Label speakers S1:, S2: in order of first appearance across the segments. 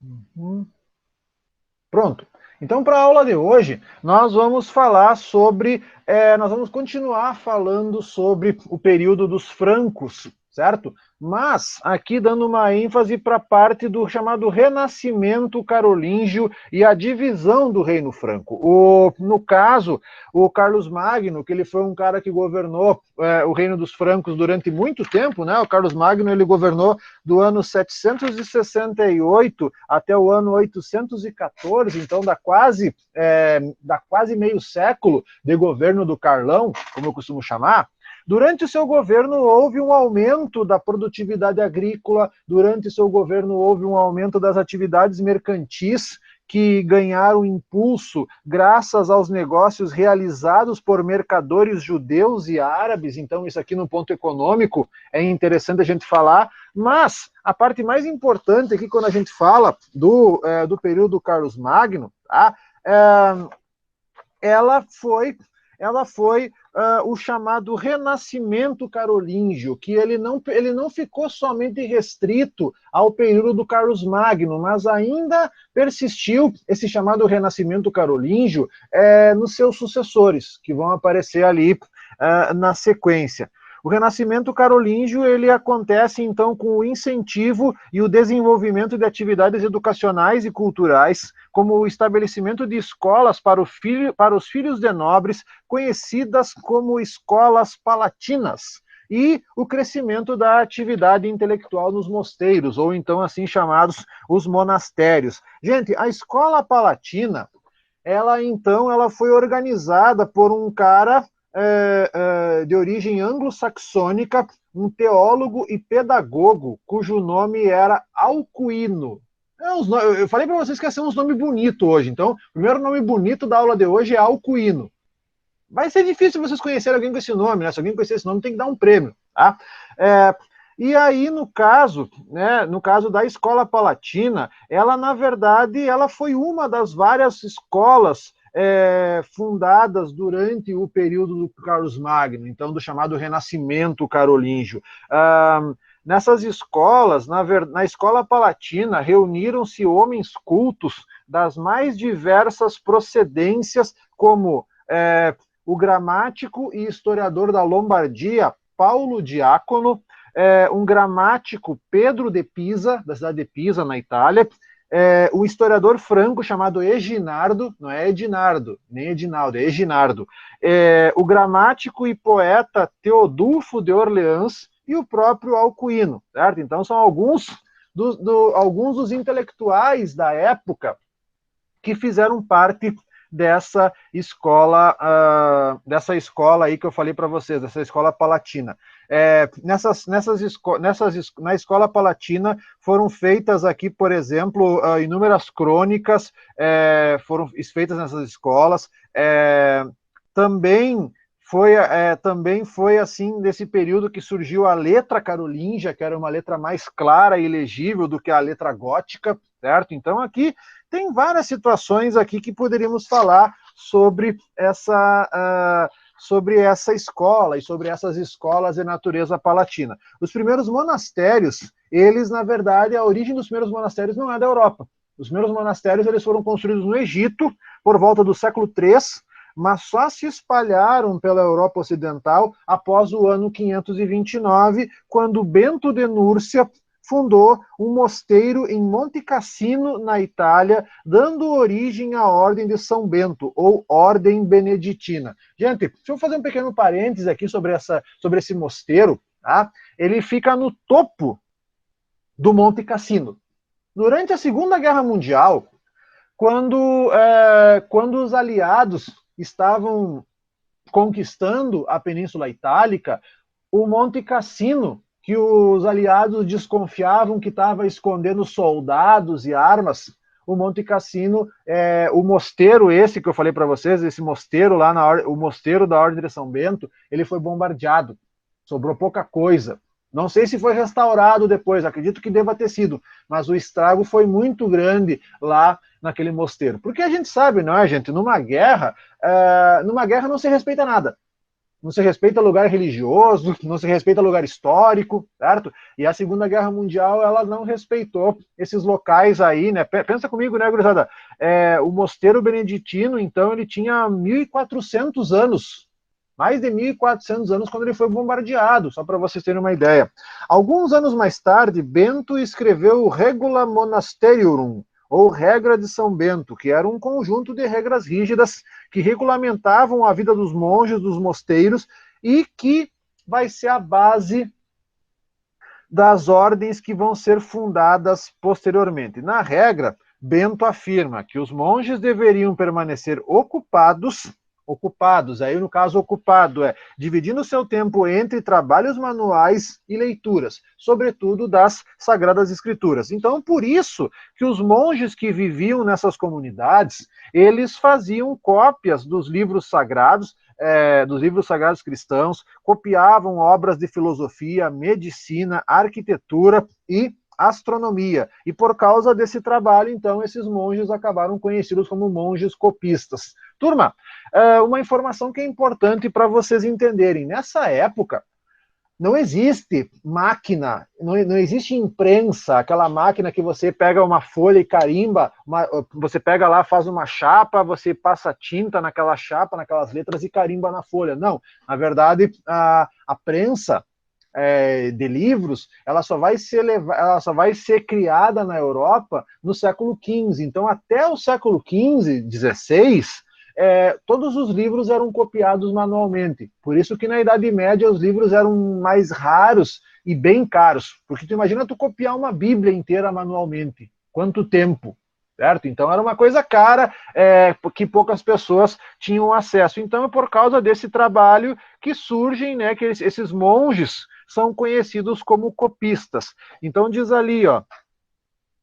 S1: Uhum. Pronto. Então, para a aula de hoje, nós vamos falar sobre, nós vamos continuar falando sobre o período dos francos, certo? Mas aqui dando uma ênfase para a parte do chamado Renascimento Carolíngio e a divisão do Reino Franco. No caso, o Carlos Magno, que ele foi um cara que governou o Reino dos Francos durante muito tempo, né? O Carlos Magno ele governou do ano 768 até o ano 814, então dá quase meio século de governo do Carlão, como eu costumo chamar. Durante o seu governo houve um aumento da produtividade agrícola, durante o seu governo houve um aumento das atividades mercantis, que ganharam impulso graças aos negócios realizados por mercadores judeus e árabes. Então, isso aqui no ponto econômico é interessante a gente falar. Mas a parte mais importante aqui, quando a gente fala do período Carlos Magno, tá? ela foi, ela foi o chamado Renascimento Carolíngio, que ele não ficou somente restrito ao período do Carlos Magno, mas ainda persistiu esse chamado Renascimento Carolíngio nos seus sucessores, que vão aparecer ali na sequência. O Renascimento Carolíngio ele acontece então com o incentivo e o desenvolvimento de atividades educacionais e culturais, como o estabelecimento de escolas para os filhos de nobres, conhecidas como escolas palatinas, e o crescimento da atividade intelectual nos mosteiros, ou então assim chamados os monastérios. Gente, a escola palatina, ela foi organizada por um cara de origem anglo-saxônica, um teólogo e pedagogo, cujo nome era Alcuino. Eu falei para vocês que ia ser uns nomes bonitos hoje, então o primeiro nome bonito da aula de hoje é Alcuino. Vai ser difícil vocês conhecerem alguém com esse nome, né? Se alguém conhecer esse nome, tem que dar um prêmio, tá? E aí, no caso, né, no caso da Escola Palatina, ela, na verdade, ela foi uma das várias escolas fundadas durante o período do Carlos Magno, então do chamado Renascimento Carolíngio. Nessas escolas, na Escola Palatina, reuniram-se homens cultos das mais diversas procedências, como o gramático e historiador da Lombardia, Paulo Diácono, um gramático, Pedro de Pisa, da cidade de Pisa, na Itália, um historiador franco chamado Eginardo, não é Edinardo, nem Edinaldo, é Eginardo, o gramático e poeta Teodulfo de Orleans e o próprio Alcuino, certo? Então são alguns dos intelectuais da época que fizeram parte dessa escola aí que eu falei para vocês, dessa escola palatina. Na escola palatina foram feitas aqui, por exemplo, inúmeras crônicas foram feitas nessas escolas. Também também foi assim nesse período que surgiu a letra carolíngia, que era uma letra mais clara e legível do que a letra gótica, certo? Então aqui tem várias situações aqui que poderíamos falar sobre essa escola e sobre essas escolas de natureza palatina. Os primeiros monastérios, eles, na verdade, a origem dos primeiros monastérios não é da Europa. Os primeiros monastérios eles foram construídos no Egito por volta do século III, mas só se espalharam pela Europa Ocidental após o ano 529, quando Bento de Núrcia fundou um mosteiro em Monte Cassino, na Itália, dando origem à Ordem de São Bento, ou Ordem Beneditina. Gente, deixa eu fazer um pequeno parênteses aqui sobre esse mosteiro. Tá? Ele fica no topo do Monte Cassino. Durante a Segunda Guerra Mundial, quando os aliados estavam conquistando a Península Itálica, o Monte Cassino, que os aliados desconfiavam que estava escondendo soldados e armas, o Monte Cassino, o mosteiro esse que eu falei para vocês, esse mosteiro lá, o mosteiro da Ordem de São Bento, ele foi bombardeado, sobrou pouca coisa. Não sei se foi restaurado depois, acredito que deva ter sido, mas o estrago foi muito grande lá naquele mosteiro. Porque a gente sabe, não é, gente? Numa guerra não se respeita nada. não se respeita lugar religioso, não se respeita lugar histórico, certo? E a Segunda Guerra Mundial, ela não respeitou esses locais aí, né? Pensa comigo, né, gurizada? O mosteiro beneditino, então, ele tinha 1.400 anos, mais de 1.400 anos quando ele foi bombardeado, só para vocês terem uma ideia. Alguns anos mais tarde, Bento escreveu o Regula Monasterium, ou Regra de São Bento, que era um conjunto de regras rígidas que regulamentavam a vida dos monges, dos mosteiros, e que vai ser a base das ordens que vão ser fundadas posteriormente. Na regra, Bento afirma que os monges deveriam permanecer ocupados, aí no caso ocupado dividindo seu tempo entre trabalhos manuais e leituras, sobretudo das Sagradas Escrituras. Então, por isso que os monges que viviam nessas comunidades, eles faziam cópias dos livros sagrados cristãos, copiavam obras de filosofia, medicina, arquitetura e astronomia. E por causa desse trabalho, então, esses monges acabaram conhecidos como monges copistas. Turma, uma informação que é importante para vocês entenderem. Nessa época, não existe máquina, não existe imprensa, aquela máquina que você pega uma folha e carimba, você pega lá, faz uma chapa, você passa tinta naquela chapa, naquelas letras e carimba na folha. Não, na verdade, a prensa de livros, ela só vai ser criada na Europa no século XV. Então, até o século XV, XVI, todos os livros eram copiados manualmente. Por isso que na Idade Média os livros eram mais raros e bem caros. Porque tu imagina tu copiar uma Bíblia inteira manualmente. Quanto tempo? Certo? Então era uma coisa cara, que poucas pessoas tinham acesso. Então é por causa desse trabalho que surgem, né, que esses monges são conhecidos como copistas. Então diz ali, ó,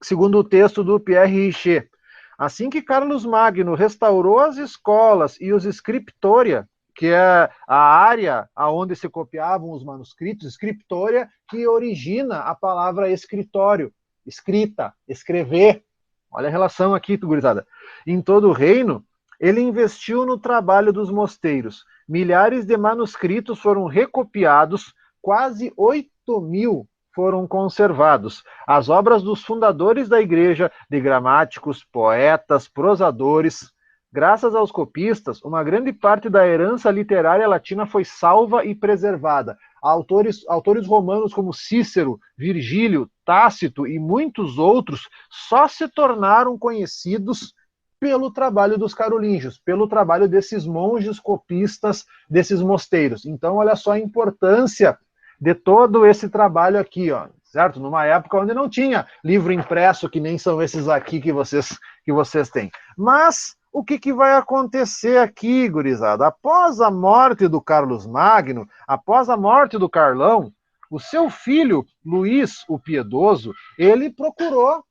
S1: segundo o texto do Pierre Richer, assim que Carlos Magno restaurou as escolas e os scriptoria, que é a área onde se copiavam os manuscritos, scriptoria, que origina a palavra escritório, escrita, escrever. Olha a relação aqui, gurizada. Em todo o reino, ele investiu no trabalho dos mosteiros. Milhares de manuscritos foram recopiados, quase 8.000 foram conservados. As obras dos fundadores da igreja, de gramáticos, poetas, prosadores. Graças aos copistas, uma grande parte da herança literária latina foi salva e preservada. Autores romanos como Cícero, Virgílio, Tácito e muitos outros só se tornaram conhecidos pelo trabalho dos carolíngios, pelo trabalho desses monges copistas, desses mosteiros. Então, olha só a importância de todo esse trabalho aqui, ó, certo? Numa época onde não tinha livro impresso, que nem são esses aqui que vocês têm. Mas o que vai acontecer aqui, gurizada? Após a morte do Carlos Magno, após a morte do Carlão, o seu filho, Luís o Piedoso, ele procurou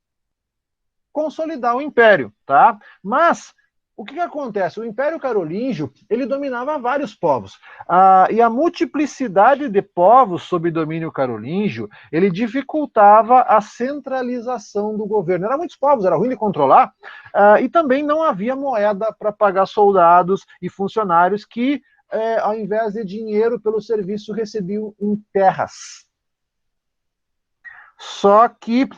S1: consolidar o império, tá? Mas o que acontece? O Império Carolíngio, ele dominava vários povos. E a multiplicidade de povos sob domínio carolíngio, ele dificultava a centralização do governo. Eram muitos povos, era ruim de controlar, e também não havia moeda para pagar soldados e funcionários que, ao invés de dinheiro pelo serviço, recebiam em terras. Só que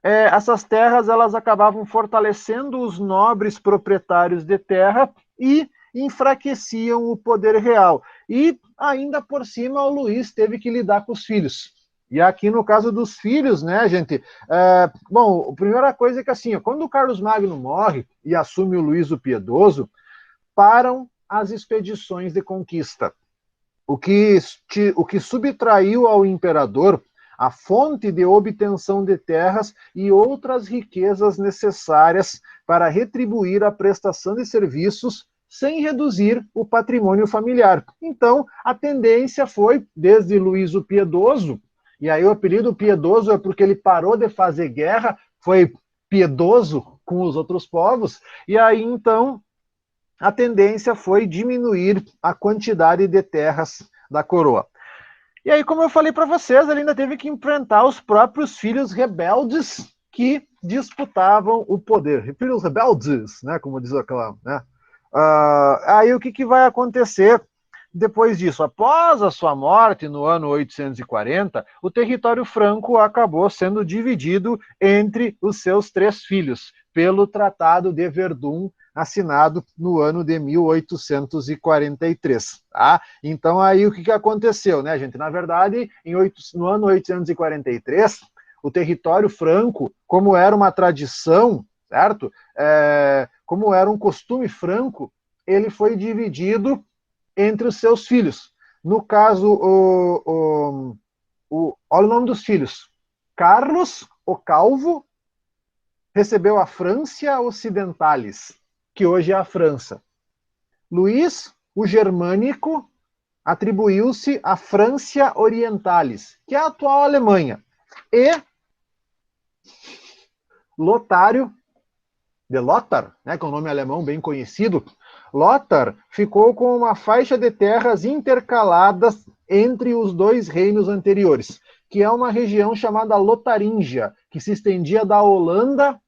S1: essas terras elas acabavam fortalecendo os nobres proprietários de terra e enfraqueciam o poder real. E ainda por cima o Luís teve que lidar com os filhos. E aqui no caso dos filhos, né, gente? Bom, a primeira coisa é que assim, quando o Carlos Magno morre e assume o Luís o Piedoso, param as expedições de conquista. O que subtraiu ao imperador a fonte de obtenção de terras e outras riquezas necessárias para retribuir a prestação de serviços sem reduzir o patrimônio familiar. Então, a tendência foi, desde Luís o Piedoso, e aí o apelido Piedoso é porque ele parou de fazer guerra, foi piedoso com os outros povos, e aí então a tendência foi diminuir a quantidade de terras da coroa. E aí, como eu falei para vocês, ele ainda teve que enfrentar os próprios filhos rebeldes que disputavam o poder. Filhos rebeldes, né, como diz aquela... Né? Aí o que vai acontecer? depois disso, após a sua morte, no ano 840, o território franco acabou sendo dividido entre os seus 3 filhos, pelo Tratado de Verdun, assinado no ano de 1843. Tá? Então, aí o que aconteceu, né, gente? Na verdade, no ano 843, o território franco, como era uma tradição, certo? Como era um costume franco, ele foi dividido entre os seus filhos. No caso, olha o nome dos filhos. Carlos, o Calvo, recebeu a Francia Occidentalis, que hoje é a França. Luís, o Germânico, atribuiu-se a Francia Orientalis, que é a atual Alemanha. E Lotário, de Lothar, né, que é um nome alemão bem conhecido, Lothar ficou com uma faixa de terras intercaladas entre os 2 reinos anteriores, que é uma região chamada Lotaríngia, que se estendia da Holanda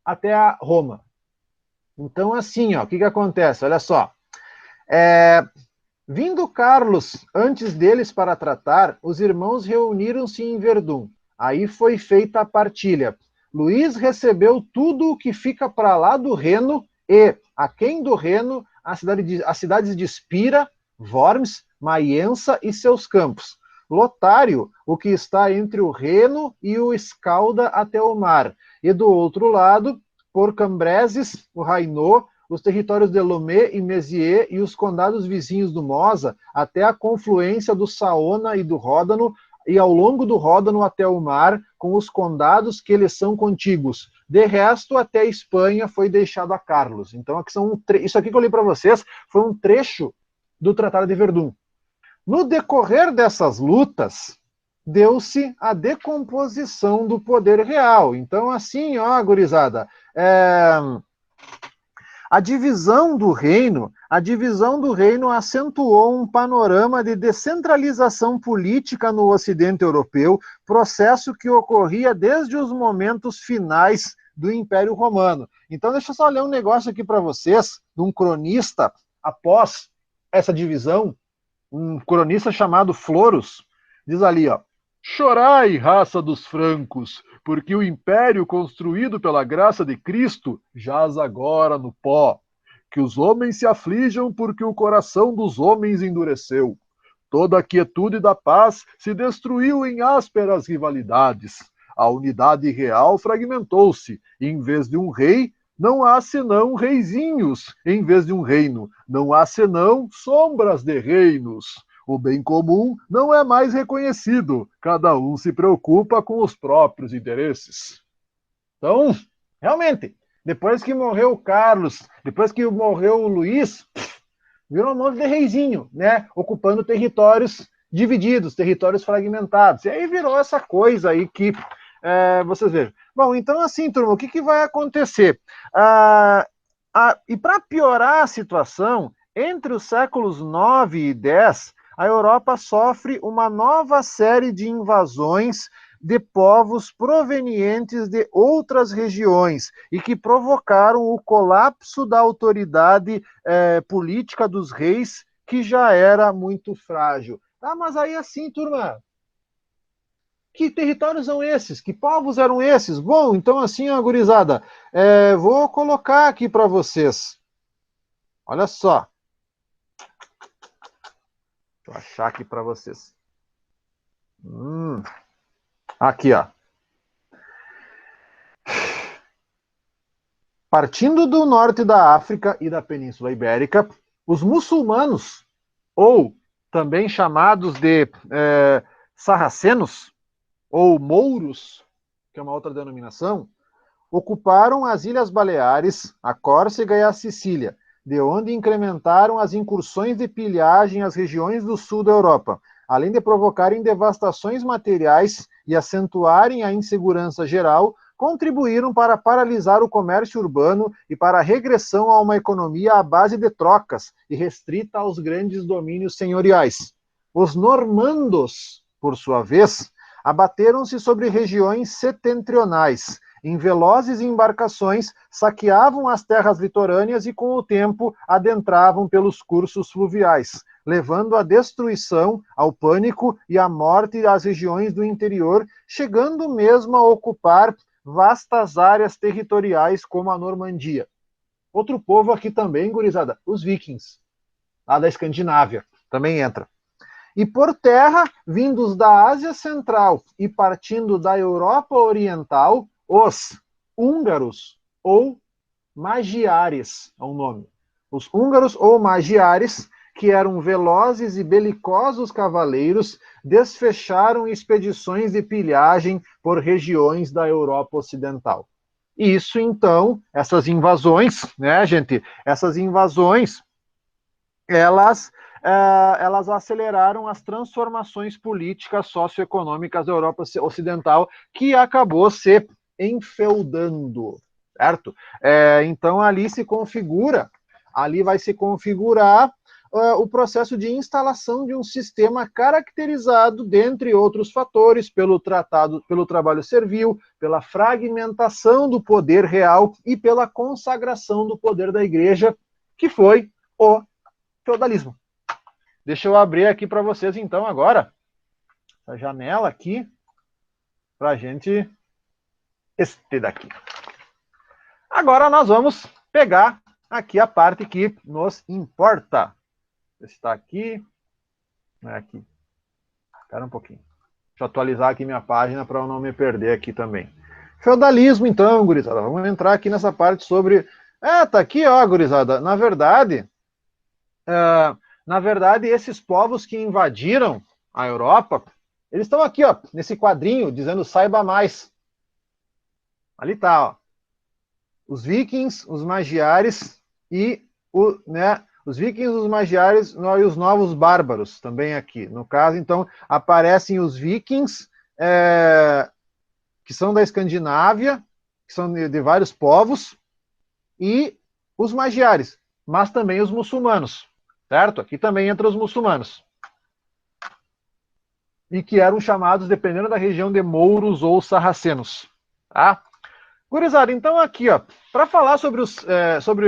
S1: até a Roma. Então, assim, o que acontece? Olha só. Vindo Carlos antes deles para tratar, os irmãos reuniram-se em Verdun. Aí foi feita a partilha. Luís recebeu tudo o que fica para lá do Reno e, aquém do Reno, as cidades de Spira, Worms, Maiença e seus campos. Lotário, o que está entre o Reno e o Escalda até o mar. E do outro lado, por Cambreses, o Rainô, os territórios de Lomé e Mézières e os condados vizinhos do Mosa, até a confluência do Saona e do Ródano, e ao longo do Ródano até o mar, com os condados que eles são contíguos. De resto, até a Espanha foi deixado a Carlos. Então, isso aqui que eu li para vocês foi um trecho do Tratado de Verdun. No decorrer dessas lutas, deu-se a decomposição do poder real. Então, assim, gurizada, a divisão do reino acentuou um panorama de descentralização política no Ocidente Europeu, processo que ocorria desde os momentos finais do Império Romano. Então, deixa eu só ler um negócio aqui para vocês, de um cronista após essa divisão, um cronista chamado Florus, diz ali, chorai, raça dos francos, porque o império construído pela graça de Cristo jaz agora no pó. Que os homens se aflijam porque o coração dos homens endureceu. Toda a quietude da paz se destruiu em ásperas rivalidades. A unidade real fragmentou-se. Em vez de um rei, não há senão reizinhos. Em vez de um reino, não há senão sombras de reinos. O bem comum não é mais reconhecido. Cada um se preocupa com os próprios interesses. Então, realmente, depois que morreu o Carlos, depois que morreu o Luís, virou um monte de reizinho, né? Ocupando territórios divididos, territórios fragmentados. E aí virou essa coisa aí que vocês vejam. Bom, então assim, turma, o que vai acontecer? E para piorar a situação, entre os séculos 9 e 10, a Europa sofre uma nova série de invasões de povos provenientes de outras regiões e que provocaram o colapso da autoridade política dos reis, que já era muito frágil. Ah, mas aí assim, turma, que territórios são esses? Que povos eram esses? Bom, então assim, gurizada, vou colocar aqui para vocês. Olha só. Deixa eu achar aqui para vocês. Aqui, Partindo do norte da África e da Península Ibérica, os muçulmanos, ou também chamados de sarracenos, ou mouros, que é uma outra denominação, ocuparam as Ilhas Baleares, a Córcega e a Sicília, de onde incrementaram as incursões de pilhagem às regiões do sul da Europa, além de provocarem devastações materiais e acentuarem a insegurança geral, contribuíram para paralisar o comércio urbano e para a regressão a uma economia à base de trocas e restrita aos grandes domínios senhoriais. Os normandos, por sua vez, abateram-se sobre regiões setentrionais. Em velozes embarcações, saqueavam as terras litorâneas e, com o tempo, adentravam pelos cursos fluviais. levando à destruição, ao pânico e à morte das regiões do interior, chegando mesmo a ocupar vastas áreas territoriais como a Normandia. Outro povo aqui também, gurizada, os vikings, lá da Escandinávia, também entra. E por terra, vindos da Ásia Central e partindo da Europa Oriental, os húngaros ou magiares, é o nome. Os húngaros ou magiares, que eram velozes e belicosos cavaleiros, desfecharam expedições de pilhagem por regiões da Europa Ocidental. E isso, então, essas invasões, né, gente? Essas invasões, elas aceleraram as transformações políticas socioeconômicas da Europa Ocidental, que acabou se enfeudando, certo? Então, ali vai se configurar o processo de instalação de um sistema caracterizado, dentre outros fatores, pelo trabalho servil, pela fragmentação do poder real e pela consagração do poder da igreja, que foi o feudalismo. Deixa eu abrir aqui para vocês, então, agora, a janela aqui, para a gente... Este daqui. Agora nós vamos pegar aqui a parte que nos importa. Está aqui. É aqui. Espera um pouquinho. Deixa eu atualizar aqui minha página para eu não me perder aqui também. Feudalismo, então, gurizada. Vamos entrar aqui nessa parte sobre... tá aqui, ó, gurizada. Na verdade, esses povos que invadiram a Europa, eles estão aqui, ó, nesse quadrinho, dizendo saiba mais. Ali tá, ó. Os vikings, os magiares e os vikings, os magiares e os novos bárbaros também aqui. No caso, então, aparecem os vikings, que são da Escandinávia, que são de vários povos, e os magiares, mas também os muçulmanos, certo? Aqui também entram os muçulmanos. E que eram chamados, dependendo da região, de mouros ou sarracenos, tá? Gurizada, então aqui, ó, para falar sobre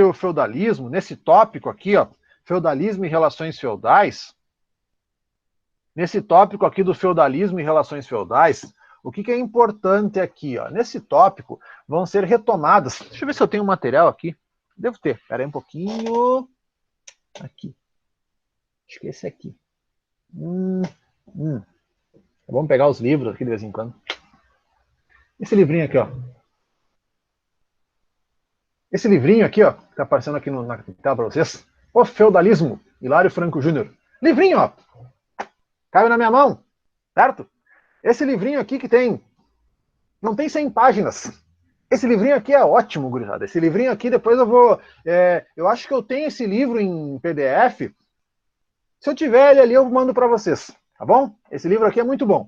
S1: o feudalismo, nesse tópico aqui, ó, feudalismo e relações feudais, nesse tópico aqui do feudalismo e relações feudais, o que é importante aqui, ó, nesse tópico vão ser retomadas, deixa eu ver se eu tenho um material aqui, devo ter, espera aí um pouquinho, aqui, acho que é esse aqui, vamos pegar os livros aqui de vez em quando, esse livrinho aqui, ó, esse livrinho aqui, ó, que tá aparecendo aqui na tela para vocês, O Feudalismo, Hilário Franco Júnior. Livrinho, ó, caiu na minha mão, certo? Esse livrinho aqui que não tem 100 páginas. Esse livrinho aqui é ótimo, gurizada. Esse livrinho aqui, depois eu acho que eu tenho esse livro em PDF. Se eu tiver ele ali, eu mando para vocês, tá bom? Esse livro aqui é muito bom.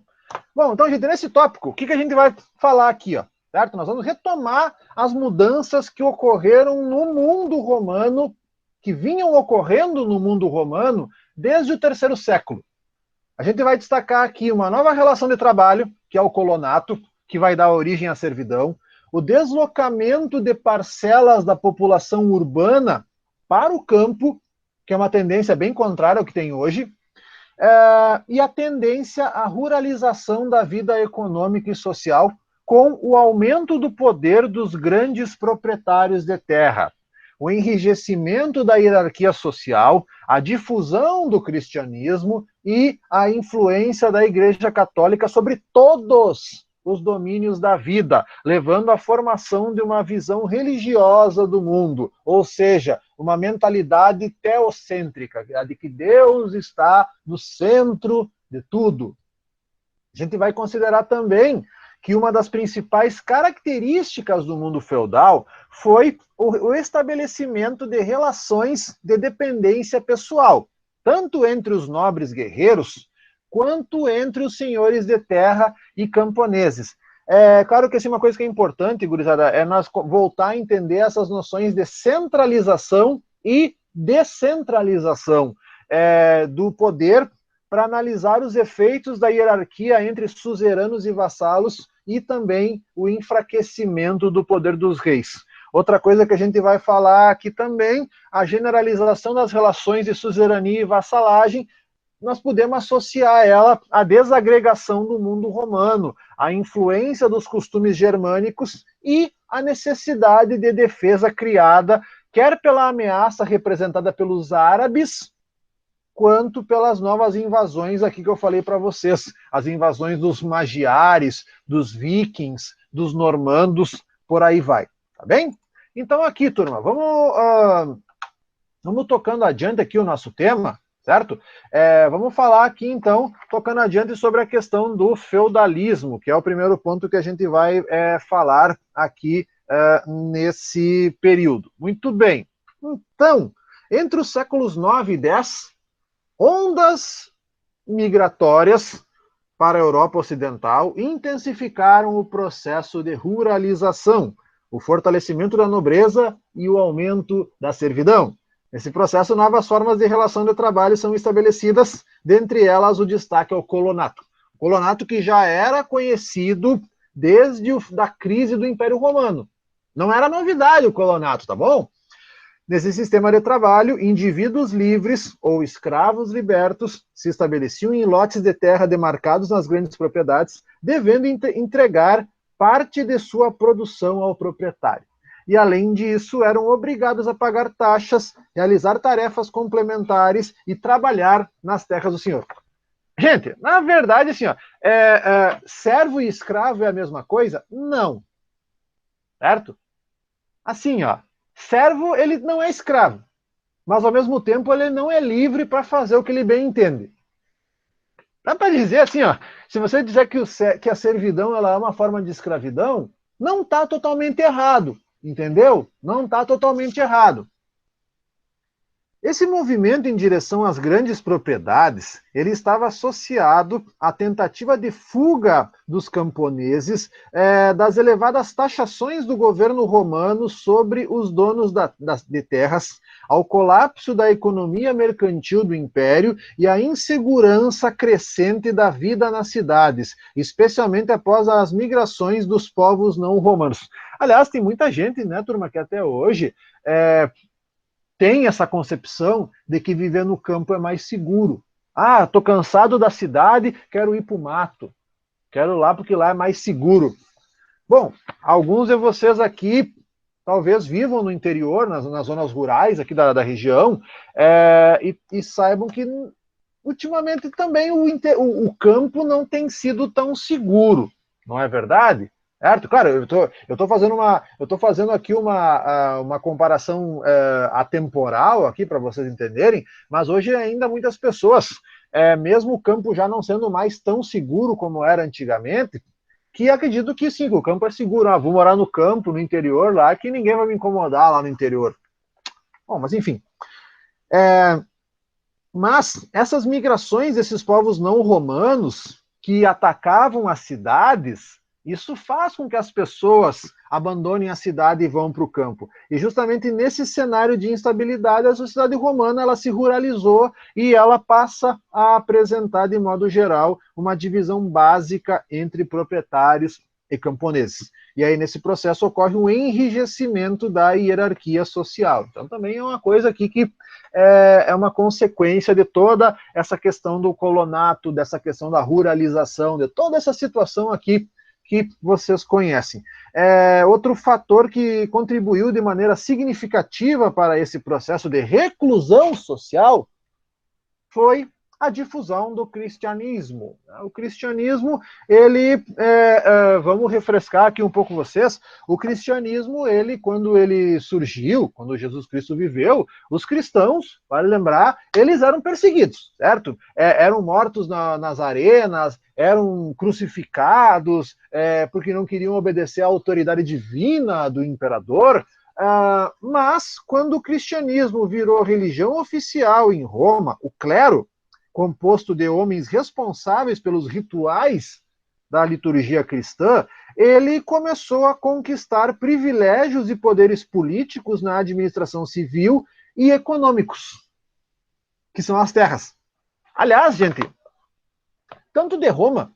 S1: Bom, então, gente, nesse tópico, o que a gente vai falar aqui, ó? Certo? Nós vamos retomar as mudanças que ocorreram no mundo romano, que vinham ocorrendo no mundo romano desde o terceiro século. A gente vai destacar aqui uma nova relação de trabalho, que é o colonato, que vai dar origem à servidão, o deslocamento de parcelas da população urbana para o campo, que é uma tendência bem contrária ao que tem hoje, e a tendência à ruralização da vida econômica e social, com o aumento do poder dos grandes proprietários de terra, o enrijecimento da hierarquia social, a difusão do cristianismo e a influência da Igreja Católica sobre todos os domínios da vida, levando à formação de uma visão religiosa do mundo, ou seja, uma mentalidade teocêntrica, a de que Deus está no centro de tudo. A gente vai considerar também que uma das principais características do mundo feudal foi o estabelecimento de relações de dependência pessoal, tanto entre os nobres guerreiros, quanto entre os senhores de terra e camponeses. Claro que assim, uma coisa que é importante, gurizada, é nós voltar a entender essas noções de centralização e descentralização do poder, para analisar os efeitos da hierarquia entre suzeranos e vassalos e também o enfraquecimento do poder dos reis. Outra coisa que a gente vai falar aqui também, a generalização das relações de suzerania e vassalagem, nós podemos associar ela à desagregação do mundo romano, à influência dos costumes germânicos e à necessidade de defesa criada, quer pela ameaça representada pelos árabes, quanto pelas novas invasões aqui que eu falei para vocês, as invasões dos magiares, dos vikings, dos normandos, por aí vai, tá bem? Então aqui, turma, vamos tocando adiante aqui o nosso tema, certo? Vamos falar aqui, então, tocando adiante sobre a questão do feudalismo, que é o primeiro ponto que a gente vai falar aqui nesse período. Muito bem. Então, entre os séculos 9 e 10, ondas migratórias para a Europa Ocidental intensificaram o processo de ruralização, o fortalecimento da nobreza e o aumento da servidão. Nesse processo, novas formas de relação de trabalho são estabelecidas, dentre elas o destaque ao colonato. O colonato que já era conhecido desde a crise do Império Romano. Não era novidade o colonato, tá bom? Nesse sistema de trabalho, indivíduos livres ou escravos libertos se estabeleciam em lotes de terra demarcados nas grandes propriedades, devendo entregar parte de sua produção ao proprietário. E, além disso, eram obrigados a pagar taxas, realizar tarefas complementares e trabalhar nas terras do senhor. Gente, na verdade, assim, servo e escravo é a mesma coisa? Não. Certo? Assim, servo, ele não é escravo, mas, ao mesmo tempo, ele não é livre para fazer o que ele bem entende. Dá para dizer assim, se você disser que a servidão ela é uma forma de escravidão, não está totalmente errado. Entendeu? Não está totalmente errado. Esse movimento em direção às grandes propriedades, ele estava associado à tentativa de fuga dos camponeses das elevadas taxações do governo romano sobre os donos de terras, ao colapso da economia mercantil do império e à insegurança crescente da vida nas cidades, especialmente após as migrações dos povos não romanos. Aliás, tem muita gente, né, turma, que até hoje tem essa concepção de que viver no campo é mais seguro. Ah, estou cansado da cidade, quero ir para o mato. Quero lá porque lá é mais seguro. Bom, alguns de vocês aqui talvez vivam no interior, nas zonas rurais aqui da região, e saibam que ultimamente também o campo não tem sido tão seguro, não é verdade? Certo? Claro, eu tô fazendo aqui uma comparação atemporal aqui para vocês entenderem, mas hoje ainda muitas pessoas, mesmo o campo já não sendo mais tão seguro como era antigamente, que acredito que sim, que o campo é seguro. Vou morar no campo, no interior lá, que ninguém vai me incomodar lá no interior. Bom, mas enfim. Mas essas migrações desses povos não romanos que atacavam as cidades, isso faz com que as pessoas abandonem a cidade e vão para o campo. E justamente nesse cenário de instabilidade, a sociedade romana ela se ruralizou e ela passa a apresentar, de modo geral, uma divisão básica entre proprietários e camponeses. E aí, nesse processo, ocorre um enrijecimento da hierarquia social. Então, também é uma coisa aqui que é uma consequência de toda essa questão do colonato, dessa questão da ruralização, de toda essa situação aqui que vocês conhecem. Outro fator que contribuiu de maneira significativa para esse processo de reclusão social foi a difusão do cristianismo. O cristianismo, ele, vamos refrescar aqui um pouco vocês, o cristianismo, ele, quando ele surgiu, quando Jesus Cristo viveu, os cristãos, vale lembrar, eles eram perseguidos, certo? Eram mortos nas arenas, eram crucificados, porque não queriam obedecer à autoridade divina do imperador. Mas, quando o cristianismo virou religião oficial em Roma, o clero, composto de homens responsáveis pelos rituais da liturgia cristã, ele começou a conquistar privilégios e poderes políticos na administração civil e econômicos, que são as terras. Aliás, gente, tanto de Roma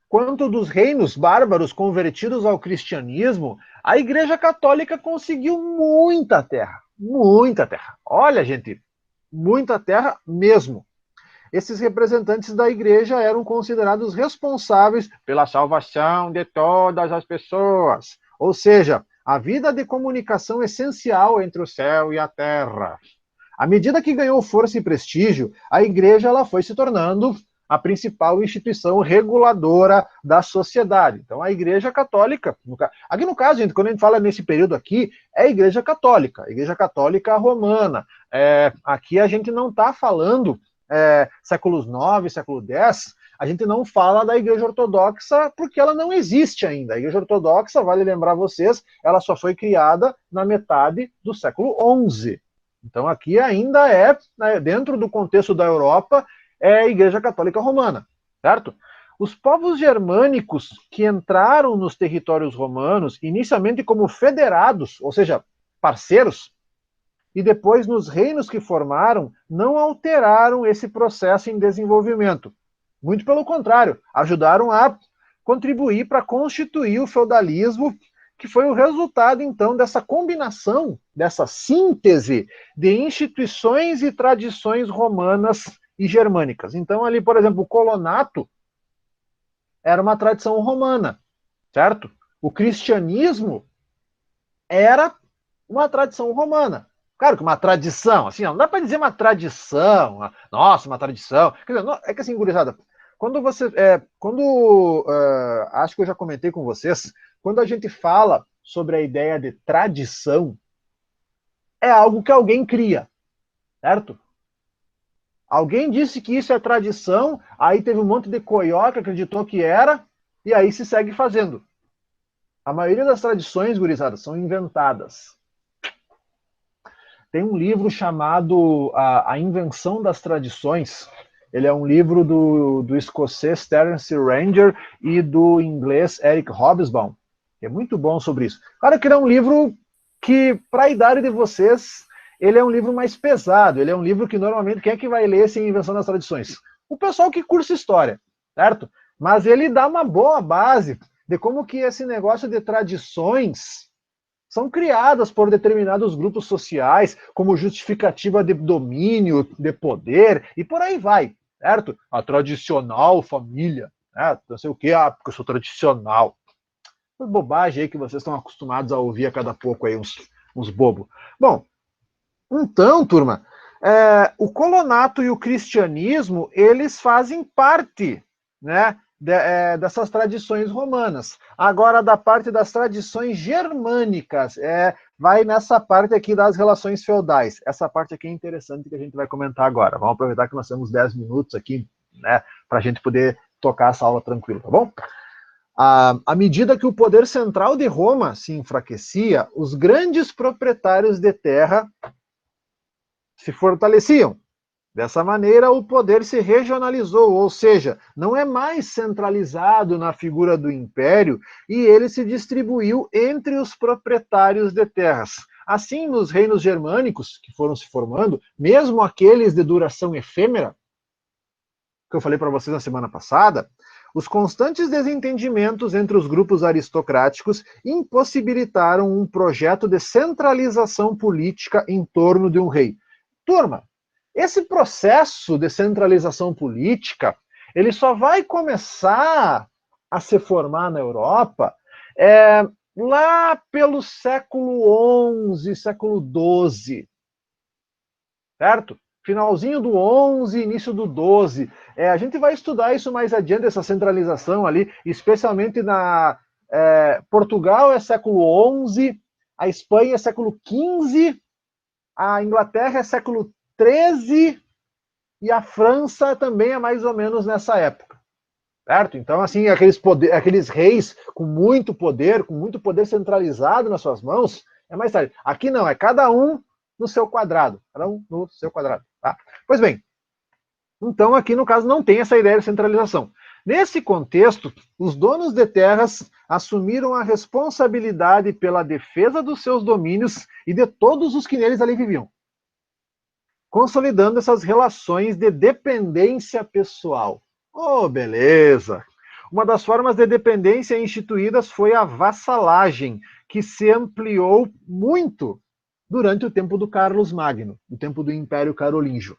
S1: quanto dos reinos bárbaros convertidos ao cristianismo, a Igreja Católica conseguiu muita terra. Muita terra. Olha, gente, muita terra mesmo. Esses representantes da igreja eram considerados responsáveis pela salvação de todas as pessoas. Ou seja, a vida de comunicação essencial entre o céu e a terra. À medida que ganhou força e prestígio, a igreja ela foi se tornando a principal instituição reguladora da sociedade. Então, a Igreja Católica, aqui no caso, gente, quando a gente fala nesse período aqui, é a Igreja Católica Romana. Aqui a gente não está falando séculos 9, século 10, a gente não fala da Igreja Ortodoxa porque ela não existe ainda. A Igreja Ortodoxa, vale lembrar vocês, ela só foi criada na metade do século XI. Então aqui ainda é, né, dentro do contexto da Europa, é a Igreja Católica Romana, certo? Os povos germânicos que entraram nos territórios romanos, inicialmente como federados, ou seja, parceiros, e depois nos reinos que formaram, não alteraram esse processo em desenvolvimento. Muito pelo contrário, ajudaram a contribuir para constituir o feudalismo, que foi o resultado, então, dessa combinação, dessa síntese de instituições e tradições romanas e germânicas. Então, ali, por exemplo, o colonato era uma tradição romana, certo? O cristianismo era uma tradição romana. Claro que uma tradição, assim, não dá para dizer uma tradição, nossa, uma tradição. Quer dizer, não, é que assim, gurizada, quando você, acho que eu já comentei com vocês, quando a gente fala sobre a ideia de tradição, é algo que alguém cria, certo? Alguém disse que isso é tradição, aí teve um monte de coió que acreditou que era, e aí se segue fazendo. A maioria das tradições, gurizada, são inventadas. Tem um livro chamado A Invenção das Tradições. Ele é um livro do escocês Terence Ranger e do inglês Eric Hobsbawm. É muito bom sobre isso. Claro que ele é um livro que, para a idade de vocês, ele é um livro mais pesado. Ele é um livro que, normalmente, quem é que vai ler esse Invenção das Tradições? O pessoal que cursa história, certo? Mas ele dá uma boa base de como que esse negócio de tradições são criadas por determinados grupos sociais como justificativa de domínio, de poder, e por aí vai, certo? A tradicional família, né? Não sei o que, porque eu sou tradicional. Bobagem aí que vocês estão acostumados a ouvir a cada pouco aí, uns bobos. Bom, então, turma, o colonato e o cristianismo, eles fazem parte, né, dessas tradições romanas. Agora, da parte das tradições germânicas, vai nessa parte aqui das relações feudais. Essa parte aqui é interessante que a gente vai comentar agora. Vamos aproveitar que nós temos 10 minutos aqui, né, para a gente poder tocar essa aula tranquilo, tá bom? À medida que o poder central de Roma se enfraquecia, os grandes proprietários de terra se fortaleciam. Dessa maneira, o poder se regionalizou, ou seja, não é mais centralizado na figura do império e ele se distribuiu entre os proprietários de terras. Assim, nos reinos germânicos que foram se formando, mesmo aqueles de duração efêmera, que eu falei para vocês na semana passada, os constantes desentendimentos entre os grupos aristocráticos impossibilitaram um projeto de centralização política em torno de um rei. Turma, esse processo de centralização política, ele só vai começar a se formar na Europa lá pelo século XI, século XII, certo? Finalzinho do XI, início do XII. A gente vai estudar isso mais adiante, essa centralização ali, especialmente na Portugal é século XI, a Espanha é século XV, a Inglaterra é século XIII e a França também é mais ou menos nessa época, certo? Então, assim, aqueles reis com muito poder centralizado nas suas mãos, é mais tarde. Aqui não, é cada um no seu quadrado, cada um no seu quadrado, tá? Pois bem, então aqui no caso não tem essa ideia de centralização. Nesse contexto, os donos de terras assumiram a responsabilidade pela defesa dos seus domínios e de todos os que neles ali viviam, consolidando essas relações de dependência pessoal. Oh, beleza! Uma das formas de dependência instituídas foi a vassalagem, que se ampliou muito durante o tempo do Carlos Magno, o tempo do Império Carolíngio.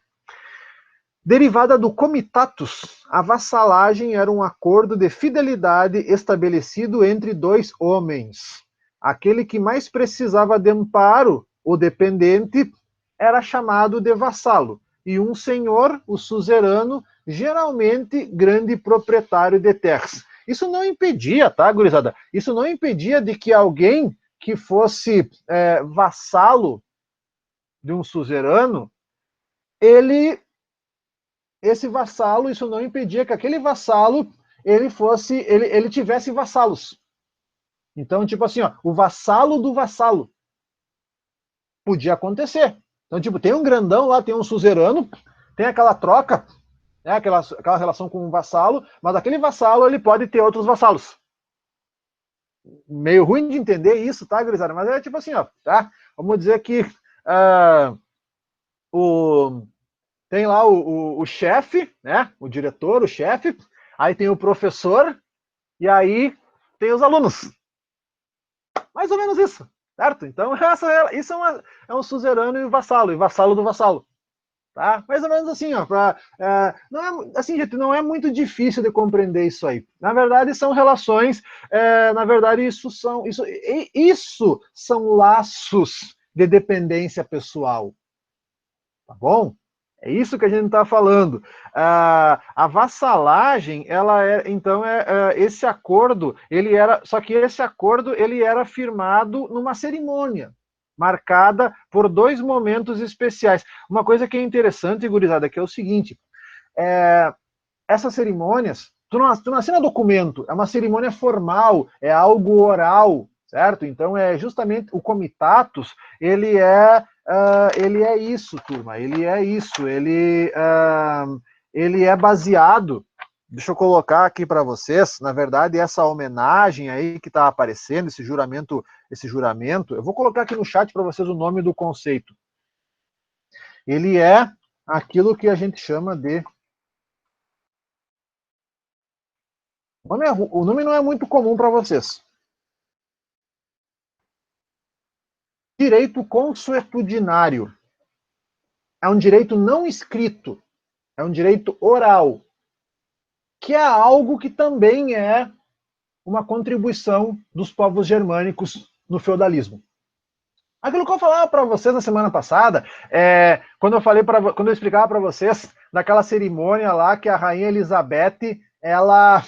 S1: Derivada do comitatus, a vassalagem era um acordo de fidelidade estabelecido entre dois homens. Aquele que mais precisava de amparo, o dependente, era chamado de vassalo, e um senhor, o suzerano, geralmente grande proprietário de terras. Isso não impedia, tá, gurizada? Isso não impedia de que alguém que fosse vassalo de um suzerano, esse vassalo, isso não impedia que aquele vassalo ele tivesse vassalos. Então, tipo assim, ó, o vassalo do vassalo. Podia acontecer. Então, tipo, tem um grandão lá, tem um suzerano, tem aquela troca, né, aquela relação com um vassalo, mas aquele vassalo ele pode ter outros vassalos. Meio ruim de entender isso, tá, gurizada? Mas é tipo assim, ó, tá? Vamos dizer que tem lá o chefe, né? O diretor, o chefe, aí tem o professor, e aí tem os alunos. Mais ou menos isso, certo? Então, isso é um suzerano e vassalo do vassalo. Tá? Mais ou menos assim, ó. Não é, assim, gente, não é muito difícil de compreender isso aí. Na verdade, são relações, na verdade, isso são laços de dependência pessoal. Tá bom? É isso que a gente está falando. A vassalagem, então, esse acordo, só que esse acordo, ele era firmado numa cerimônia, marcada por 2 momentos especiais. Uma coisa que é interessante, gurizada, que é o seguinte, essas cerimônias, tu não assina documento, é uma cerimônia formal, é algo oral, certo? Então, é justamente o comitatus, ele é isso, turma, ele é isso, ele é baseado, deixa eu colocar aqui para vocês, na verdade, essa homenagem aí que está aparecendo, esse juramento, eu vou colocar aqui no chat para vocês o nome do conceito. Ele é aquilo que a gente chama de... O nome não é muito comum para vocês. Direito consuetudinário. É um direito não escrito, é um direito oral, que é algo que também é uma contribuição dos povos germânicos no feudalismo. Aquilo que eu falava para vocês na semana passada, quando eu explicava para vocês daquela cerimônia lá que a rainha Elizabeth, ela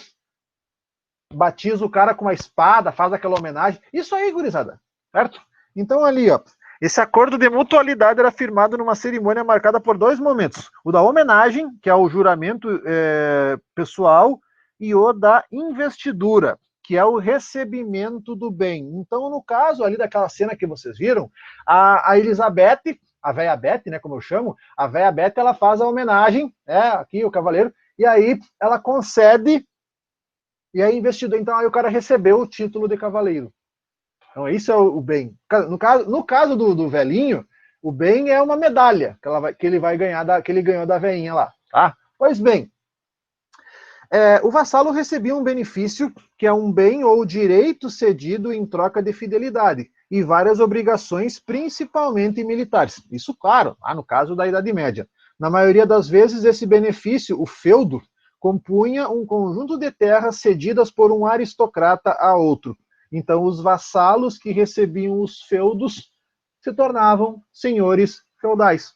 S1: batiza o cara com uma espada, faz aquela homenagem. Isso aí, gurizada, certo? Então ali, ó, esse acordo de mutualidade era firmado numa cerimônia marcada por 2 momentos. O da homenagem, que é o juramento pessoal, e o da investidura, que é o recebimento do bem. Então, no caso ali daquela cena que vocês viram, a Elizabeth, a véia Beth, né, como eu chamo, a véia Beth, ela faz a homenagem, aqui o cavaleiro, e aí ela concede, e aí investidor, então aí o cara recebeu o título de cavaleiro. Então, isso é o bem. No caso do velhinho, o bem é uma medalha que ele vai ganhar, que ele ganhou da veinha lá. Tá? Pois bem, o vassalo recebia um benefício, que é um bem ou direito cedido em troca de fidelidade, e várias obrigações, principalmente militares. Isso, claro, no caso da Idade Média. Na maioria das vezes, esse benefício, o feudo, compunha um conjunto de terras cedidas por um aristocrata a outro. Então, os vassalos que recebiam os feudos se tornavam senhores feudais.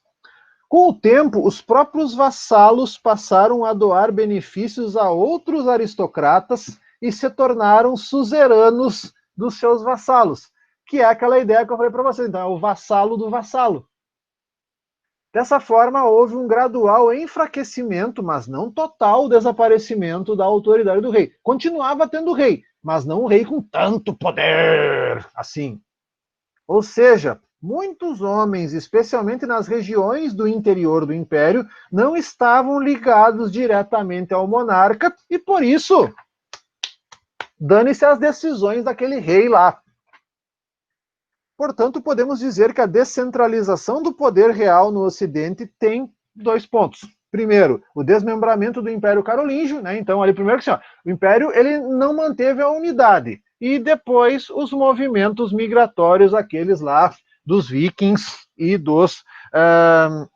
S1: Com o tempo, os próprios vassalos passaram a doar benefícios a outros aristocratas e se tornaram suzeranos dos seus vassalos, que é aquela ideia que eu falei para vocês. Então, é o vassalo do vassalo. Dessa forma, houve um gradual enfraquecimento, mas não total desaparecimento da autoridade do rei. Continuava tendo rei, mas não um rei com tanto poder assim. Ou seja, muitos homens, especialmente nas regiões do interior do império, não estavam ligados diretamente ao monarca e, por isso, dane-se as decisões daquele rei lá. Portanto, podemos dizer que a descentralização do poder real no Ocidente tem 2 pontos. primeiro, o desmembramento do Império Carolíngio, né? Então, ali primeiro que assim, ó, o Império ele não manteve a unidade, e depois os movimentos migratórios, aqueles lá dos vikings e dos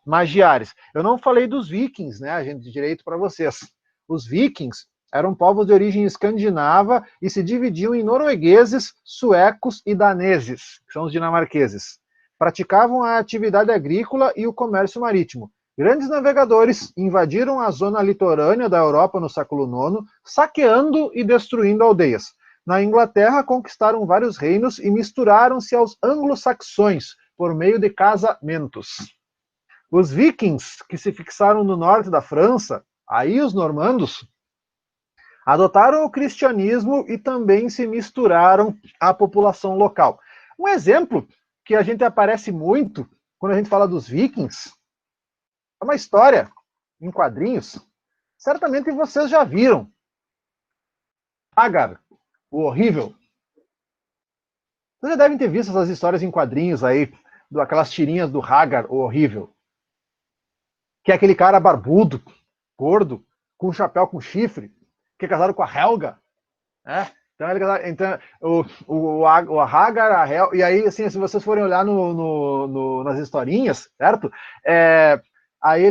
S1: magiares. Eu não falei dos vikings, né, gente, direito para vocês. Os vikings eram povos de origem escandinava e se dividiam em noruegueses, suecos e daneses, que são os dinamarqueses. Praticavam a atividade agrícola e o comércio marítimo. Grandes navegadores invadiram a zona litorânea da Europa no século IX, saqueando e destruindo aldeias. Na Inglaterra, conquistaram vários reinos e misturaram-se aos anglo-saxões por meio de casamentos. Os vikings, que se fixaram no norte da França, aí os normandos, adotaram o cristianismo e também se misturaram à população local. Um exemplo que a gente aparece muito quando a gente fala dos vikings é uma história em quadrinhos. Certamente vocês já viram. Hagar, o horrível. Vocês já devem ter visto essas histórias em quadrinhos aí, aquelas tirinhas do Hagar, o horrível. Que é aquele cara barbudo, gordo, com um chapéu com chifre, que é casado com a Helga. Né? Então o Hagar, a Helga, e aí, assim, se vocês forem olhar nas historinhas, certo? Aí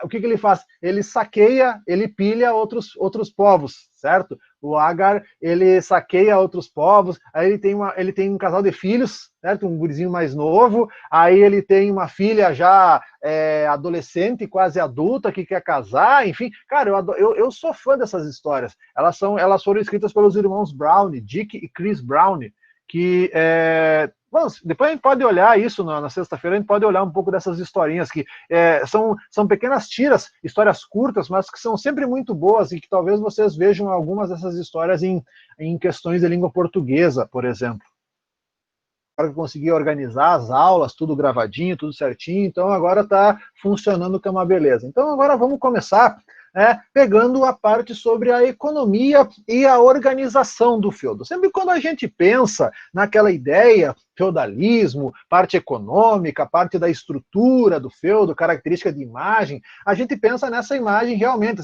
S1: o que ele faz? Ele saqueia, ele pilha outros povos, certo? O Hagar, ele saqueia outros povos, aí ele tem um casal de filhos, certo? Um gurizinho mais novo, aí ele tem uma filha já adolescente, quase adulta, que quer casar, enfim. Cara, eu sou fã dessas histórias. Elas foram escritas pelos irmãos Brown, Dick e Chris Brown, que bom, depois a gente pode olhar isso na sexta-feira, a gente pode olhar um pouco dessas historinhas que são pequenas tiras, histórias curtas, mas que são sempre muito boas e que talvez vocês vejam algumas dessas histórias em questões de língua portuguesa, por exemplo. Agora que eu consegui organizar as aulas, tudo gravadinho, tudo certinho, então agora está funcionando que é uma beleza. Então agora vamos começar pegando a parte sobre a economia e a organização do feudo. Sempre quando a gente pensa naquela ideia, feudalismo, parte econômica, parte da estrutura do feudo, característica de imagem, a gente pensa nessa imagem realmente,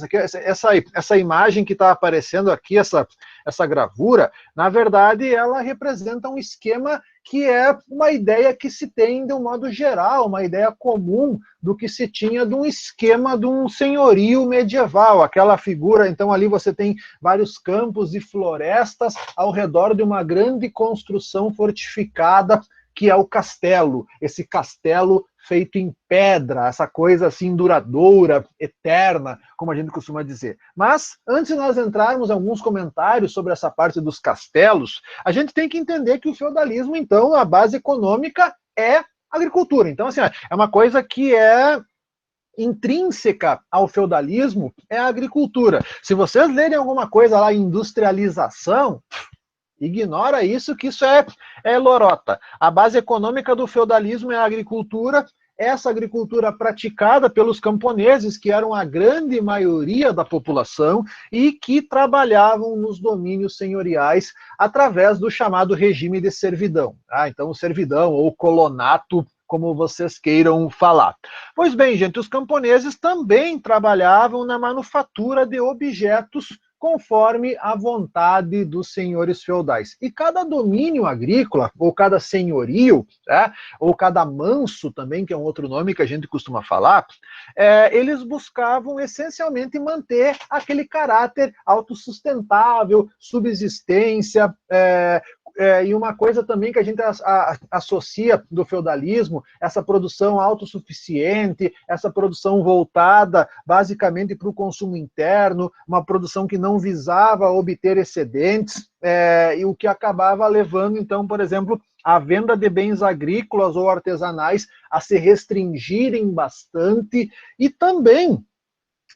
S1: essa imagem que está aparecendo aqui, essa gravura, na verdade ela representa um esquema que é uma ideia que se tem de um modo geral, uma ideia comum do que se tinha de um esquema de um senhorio medieval, aquela figura, então ali você tem vários campos e florestas ao redor de uma grande construção fortificada, que é o castelo, esse castelo feito em pedra, essa coisa assim duradoura, eterna, como a gente costuma dizer. Mas, antes de nós entrarmos em alguns comentários sobre essa parte dos castelos, a gente tem que entender que o feudalismo, então, a base econômica é agricultura. Então, assim, é uma coisa que é intrínseca ao feudalismo, é a agricultura. Se vocês lerem alguma coisa lá, industrialização, ignora isso, que isso é lorota. A base econômica do feudalismo é a agricultura, essa agricultura praticada pelos camponeses, que eram a grande maioria da população e que trabalhavam nos domínios senhoriais através do chamado regime de servidão. Então, servidão ou colonato, como vocês queiram falar. Pois bem, gente, os camponeses também trabalhavam na manufatura de objetos conforme a vontade dos senhores feudais. E cada domínio agrícola, ou cada senhorio, ou cada manso também, que é um outro nome que a gente costuma falar, eles buscavam essencialmente manter aquele caráter autossustentável, subsistência, e uma coisa também que a gente associa do feudalismo, essa produção autossuficiente, essa produção voltada basicamente para o consumo interno, uma produção que não visava obter excedentes, e o que acabava levando, então, por exemplo, a venda de bens agrícolas ou artesanais a se restringirem bastante, e também,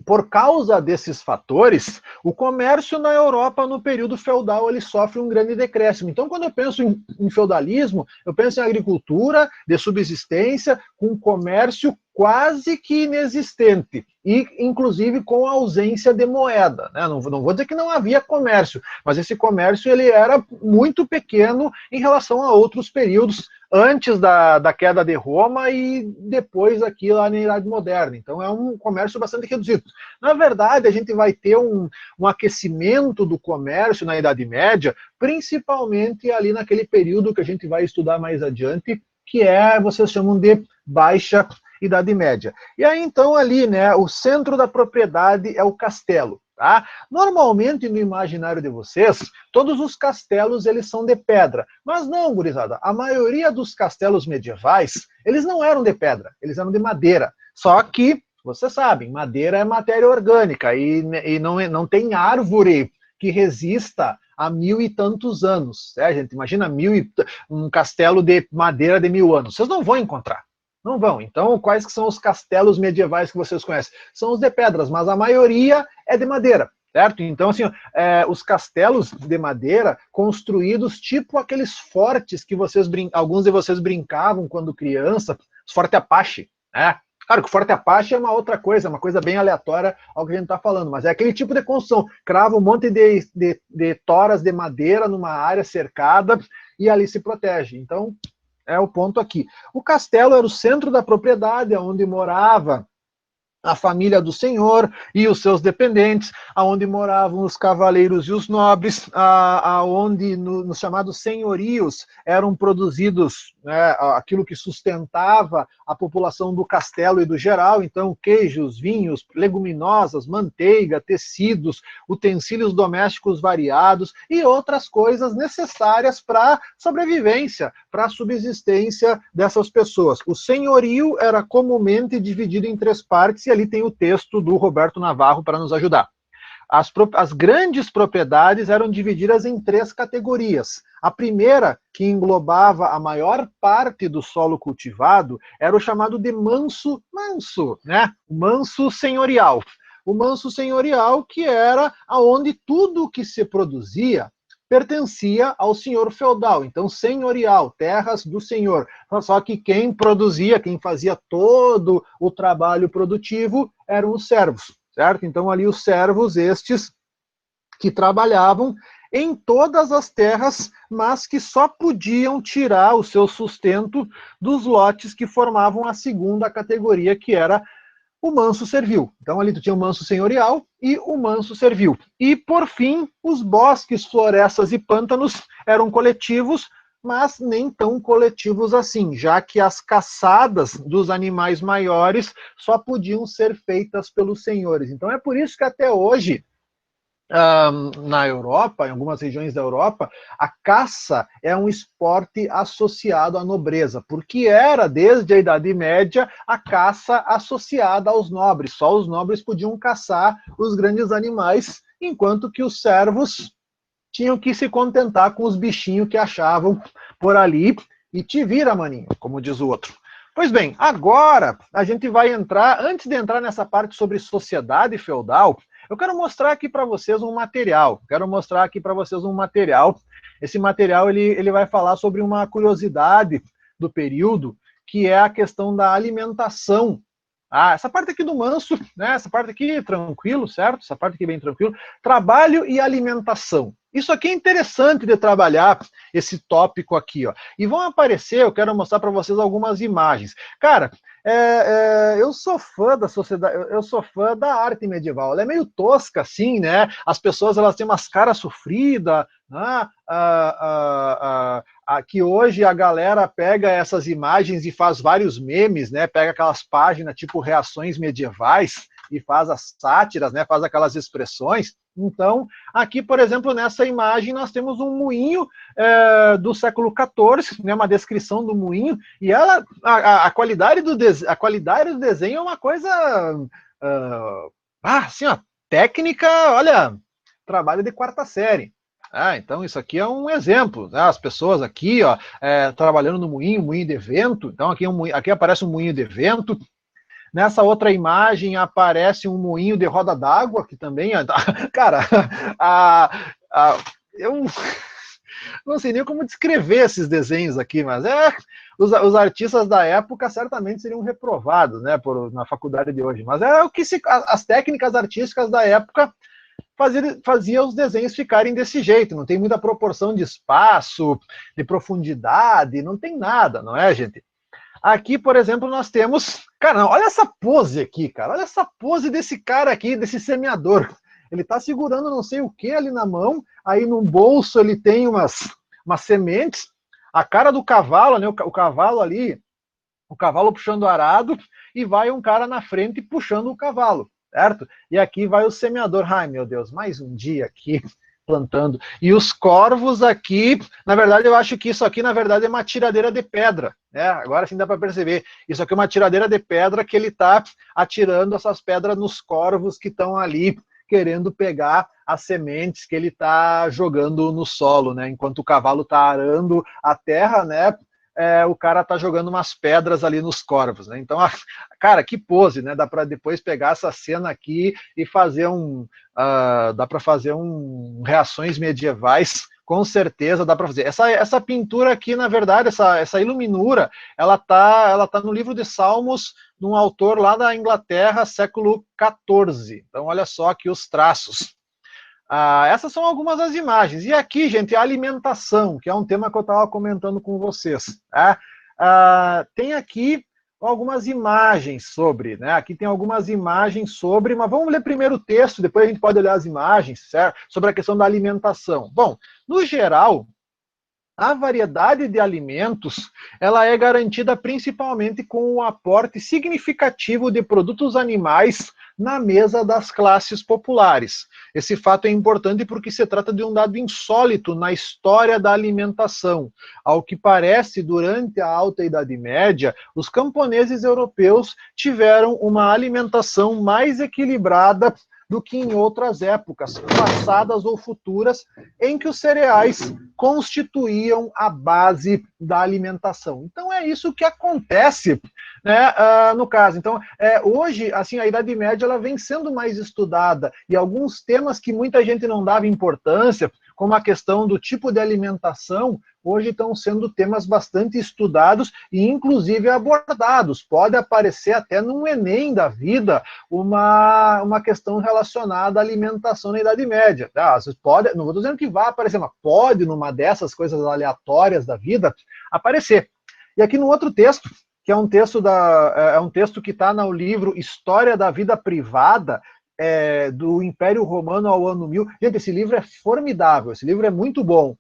S1: por causa desses fatores, o comércio na Europa no período feudal ele sofre um grande decréscimo. Então, quando eu penso em feudalismo, eu penso em agricultura, de subsistência, com comércio quase que inexistente, e inclusive com ausência de moeda, né? Não vou dizer que não havia comércio, mas esse comércio ele era muito pequeno em relação a outros períodos antes da queda de Roma e depois aqui lá na Idade Moderna. Então é um comércio bastante reduzido. Na verdade, a gente vai ter um aquecimento do comércio na Idade Média, principalmente ali naquele período que a gente vai estudar mais adiante, que vocês chamam de Baixa Idade Média. E aí, então, ali, né, o centro da propriedade é o castelo, tá? Normalmente, no imaginário de vocês, todos os castelos, eles são de pedra. Mas não, gurizada, a maioria dos castelos medievais, eles não eram de pedra, eles eram de madeira. Só que, vocês sabem, madeira é matéria orgânica e não tem árvore que resista a 1000 e tantos anos. Gente, imagina um castelo de madeira de 1000 anos. Vocês não vão encontrar. Não vão. Então, quais que são os castelos medievais que vocês conhecem? São os de pedras, mas a maioria é de madeira, certo? Então, assim, os castelos de madeira construídos tipo aqueles fortes que alguns de vocês brincavam quando criança, os Forte Apache, né? Claro que o Forte Apache é uma outra coisa, uma coisa bem aleatória ao que a gente está falando, mas é aquele tipo de construção. Crava um monte de toras de madeira numa área cercada e ali se protege. Então, é o ponto aqui. O castelo era o centro da propriedade, onde morava a família do senhor e os seus dependentes, aonde moravam os cavaleiros e os nobres, aonde nos chamados senhorios eram produzidos, né, aquilo que sustentava a população do castelo e do geral, então queijos, vinhos, leguminosas, manteiga, tecidos, utensílios domésticos variados e outras coisas necessárias para sobrevivência, para a subsistência dessas pessoas. O senhorio era comumente dividido em 3 partes, e ali tem o texto do Roberto Navarro para nos ajudar. As grandes propriedades eram divididas em 3 categorias. A primeira, que englobava a maior parte do solo cultivado, era o chamado de manso, né? O manso senhorial. O manso senhorial, que era aonde tudo que se produzia pertencia ao senhor feudal, então senhorial, terras do senhor. Só que quem produzia, quem fazia todo o trabalho produtivo eram os servos, certo? Então ali os servos estes que trabalhavam em todas as terras, mas que só podiam tirar o seu sustento dos lotes que formavam a segunda categoria, que era o manso servil. Então ali tu tinha o manso senhorial e o manso servil. E por fim, os bosques, florestas e pântanos eram coletivos, mas nem tão coletivos assim, já que as caçadas dos animais maiores só podiam ser feitas pelos senhores. Então é por isso que até hoje na Europa, em algumas regiões da Europa, a caça é um esporte associado à nobreza, porque era, desde a Idade Média, a caça associada aos nobres. Só os nobres podiam caçar os grandes animais, enquanto que os servos tinham que se contentar com os bichinhos que achavam por ali, e te vira, maninho, como diz o outro. Pois bem, agora a gente vai entrar, antes de entrar nessa parte sobre sociedade feudal, eu quero mostrar aqui para vocês um material. Esse material ele vai falar sobre uma curiosidade do período, que é a questão da alimentação. Essa parte aqui do manso, né? Essa parte aqui tranquilo, certo? Essa parte aqui bem tranquilo. Trabalho e alimentação. Isso aqui é interessante de trabalhar, esse tópico aqui, ó. E vão aparecer, eu quero mostrar para vocês algumas imagens. Cara, eu sou fã da sociedade, eu sou fã da arte medieval. Ela é meio tosca, assim, né? As pessoas, elas têm umas caras sofridas, né? Que hoje a galera pega essas imagens e faz vários memes, né? Pega aquelas páginas tipo reações medievais e faz as sátiras, né? Faz aquelas expressões. Então, aqui, por exemplo, nessa imagem, nós temos um moinho do século XIV, né, uma descrição do moinho, e a qualidade do desenho é uma coisa, assim, ó, técnica, olha, trabalho de 4ª série. Então, isso aqui é um exemplo, né? As pessoas aqui, ó, trabalhando no moinho de vento. Então, aqui aparece um moinho de vento. Nessa outra imagem aparece um moinho de roda d'água, que também... Cara, eu não sei nem como descrever esses desenhos aqui, mas os artistas da época certamente seriam reprovados, né, na faculdade de hoje, mas é o que as técnicas artísticas da época fazia os desenhos ficarem desse jeito, não tem muita proporção de espaço, de profundidade, não tem nada, não é, gente? Aqui, por exemplo, nós temos... Cara, olha essa pose aqui, cara. Olha essa pose desse cara aqui, desse semeador. Ele tá segurando não sei o que ali na mão, aí no bolso ele tem umas sementes, a cara do cavalo, né? O cavalo ali, o cavalo puxando o arado, e vai um cara na frente puxando o cavalo, certo? E aqui vai o semeador. Ai, meu Deus, mais um dia aqui plantando. E os corvos aqui, na verdade, eu acho que isso aqui, na verdade, é uma tiradeira de pedra, né? Agora sim dá para perceber. Isso aqui é uma tiradeira de pedra que ele está atirando essas pedras nos corvos que estão ali querendo pegar as sementes que ele está jogando no solo, né? Enquanto o cavalo está arando a terra, né? O cara tá jogando umas pedras ali nos corvos, né? Então, cara, que pose, né? Dá para depois pegar essa cena aqui e fazer dá para fazer reações medievais, com certeza dá para fazer. Essa pintura aqui, na verdade, essa iluminura, ela tá no livro de Salmos, de um autor lá da Inglaterra, século XIV. Então, olha só aqui os traços. Essas são algumas das imagens. E aqui, gente, a alimentação, que é um tema que eu estava comentando com vocês. Tá? Tem aqui algumas imagens sobre, né? Aqui tem algumas imagens sobre, mas vamos ler primeiro o texto, depois a gente pode olhar as imagens, certo? Sobre a questão da alimentação. Bom, no geral, a variedade de alimentos, ela é garantida principalmente com o aporte significativo de produtos animais na mesa das classes populares. Esse fato é importante porque se trata de um dado insólito na história da alimentação. Ao que parece, durante a Alta Idade Média, os camponeses europeus tiveram uma alimentação mais equilibrada do que em outras épocas, passadas ou futuras, em que os cereais constituíam a base da alimentação. Então é isso que acontece, né, no caso. Então, hoje, assim, a Idade Média ela vem sendo mais estudada, e alguns temas que muita gente não dava importância, como a questão do tipo de alimentação, hoje estão sendo temas bastante estudados e inclusive abordados. Pode aparecer até num Enem da vida uma questão relacionada à alimentação na Idade Média. Tá? Vocês podem, não estou dizendo que vai aparecer, mas pode, numa dessas coisas aleatórias da vida, aparecer. E aqui no outro texto, que é um texto que está no livro História da Vida Privada, do Império Romano ao ano 1000. Gente, esse livro é formidável, esse livro é muito bom.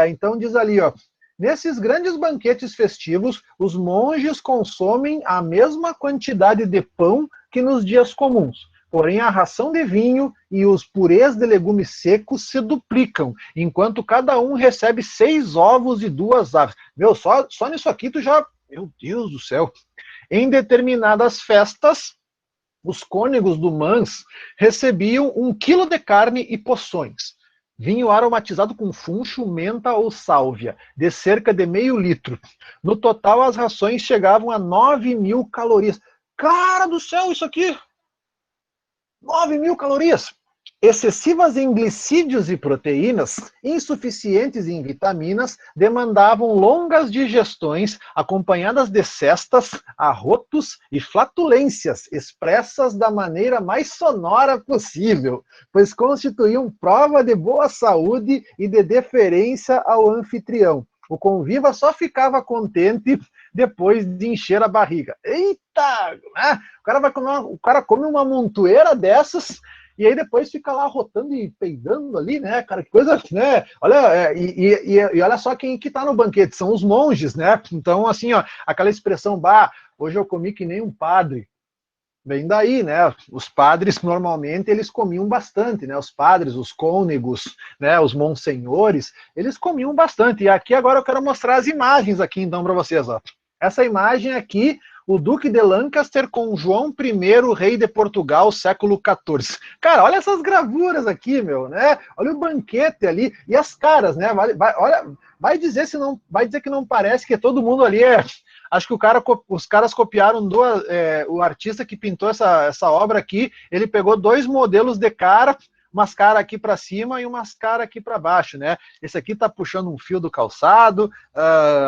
S1: Então diz ali, ó, nesses grandes banquetes festivos, os monges consomem a mesma quantidade de pão que nos dias comuns. Porém, a ração de vinho e os purês de legumes secos se duplicam, enquanto cada um recebe 6 ovos e 2 aves. Meu, só nisso aqui tu já... Meu Deus do céu! Em determinadas festas, os cônegos do Mans recebiam 1 quilo de carne e poções. Vinho aromatizado com funcho, menta ou sálvia, de cerca de meio litro. No total, as rações chegavam a 9.000 calorias. Cara do céu, isso aqui! 9.000 calorias! Excessivas em glicídios e proteínas, insuficientes em vitaminas, demandavam longas digestões, acompanhadas de cestas, arrotos e flatulências, expressas da maneira mais sonora possível, pois constituíam prova de boa saúde e de deferência ao anfitrião. O conviva só ficava contente depois de encher a barriga. Eita! Né? O cara come uma montoeira dessas, e aí depois fica lá rotando e peidando ali, né, cara, que coisa, né, olha, e olha só quem que tá no banquete, são os monges, né, então assim, ó, aquela expressão, bah, hoje eu comi que nem um padre, vem daí, né, os padres normalmente eles comiam bastante, né, os padres, os cônegos, né, os monsenhores, eles comiam bastante, e aqui agora eu quero mostrar as imagens aqui então para vocês, ó, essa imagem aqui, o Duque de Lancaster com João I, rei de Portugal, século XIV. Cara, olha essas gravuras aqui, meu, né? Olha o banquete ali e as caras, né? Olha, vai dizer que não parece que todo mundo ali é... Acho que os caras copiaram o artista que pintou essa obra aqui, ele pegou 2 modelos de cara, umas caras aqui para cima e umas caras aqui para baixo, né? Esse aqui tá puxando um fio do calçado,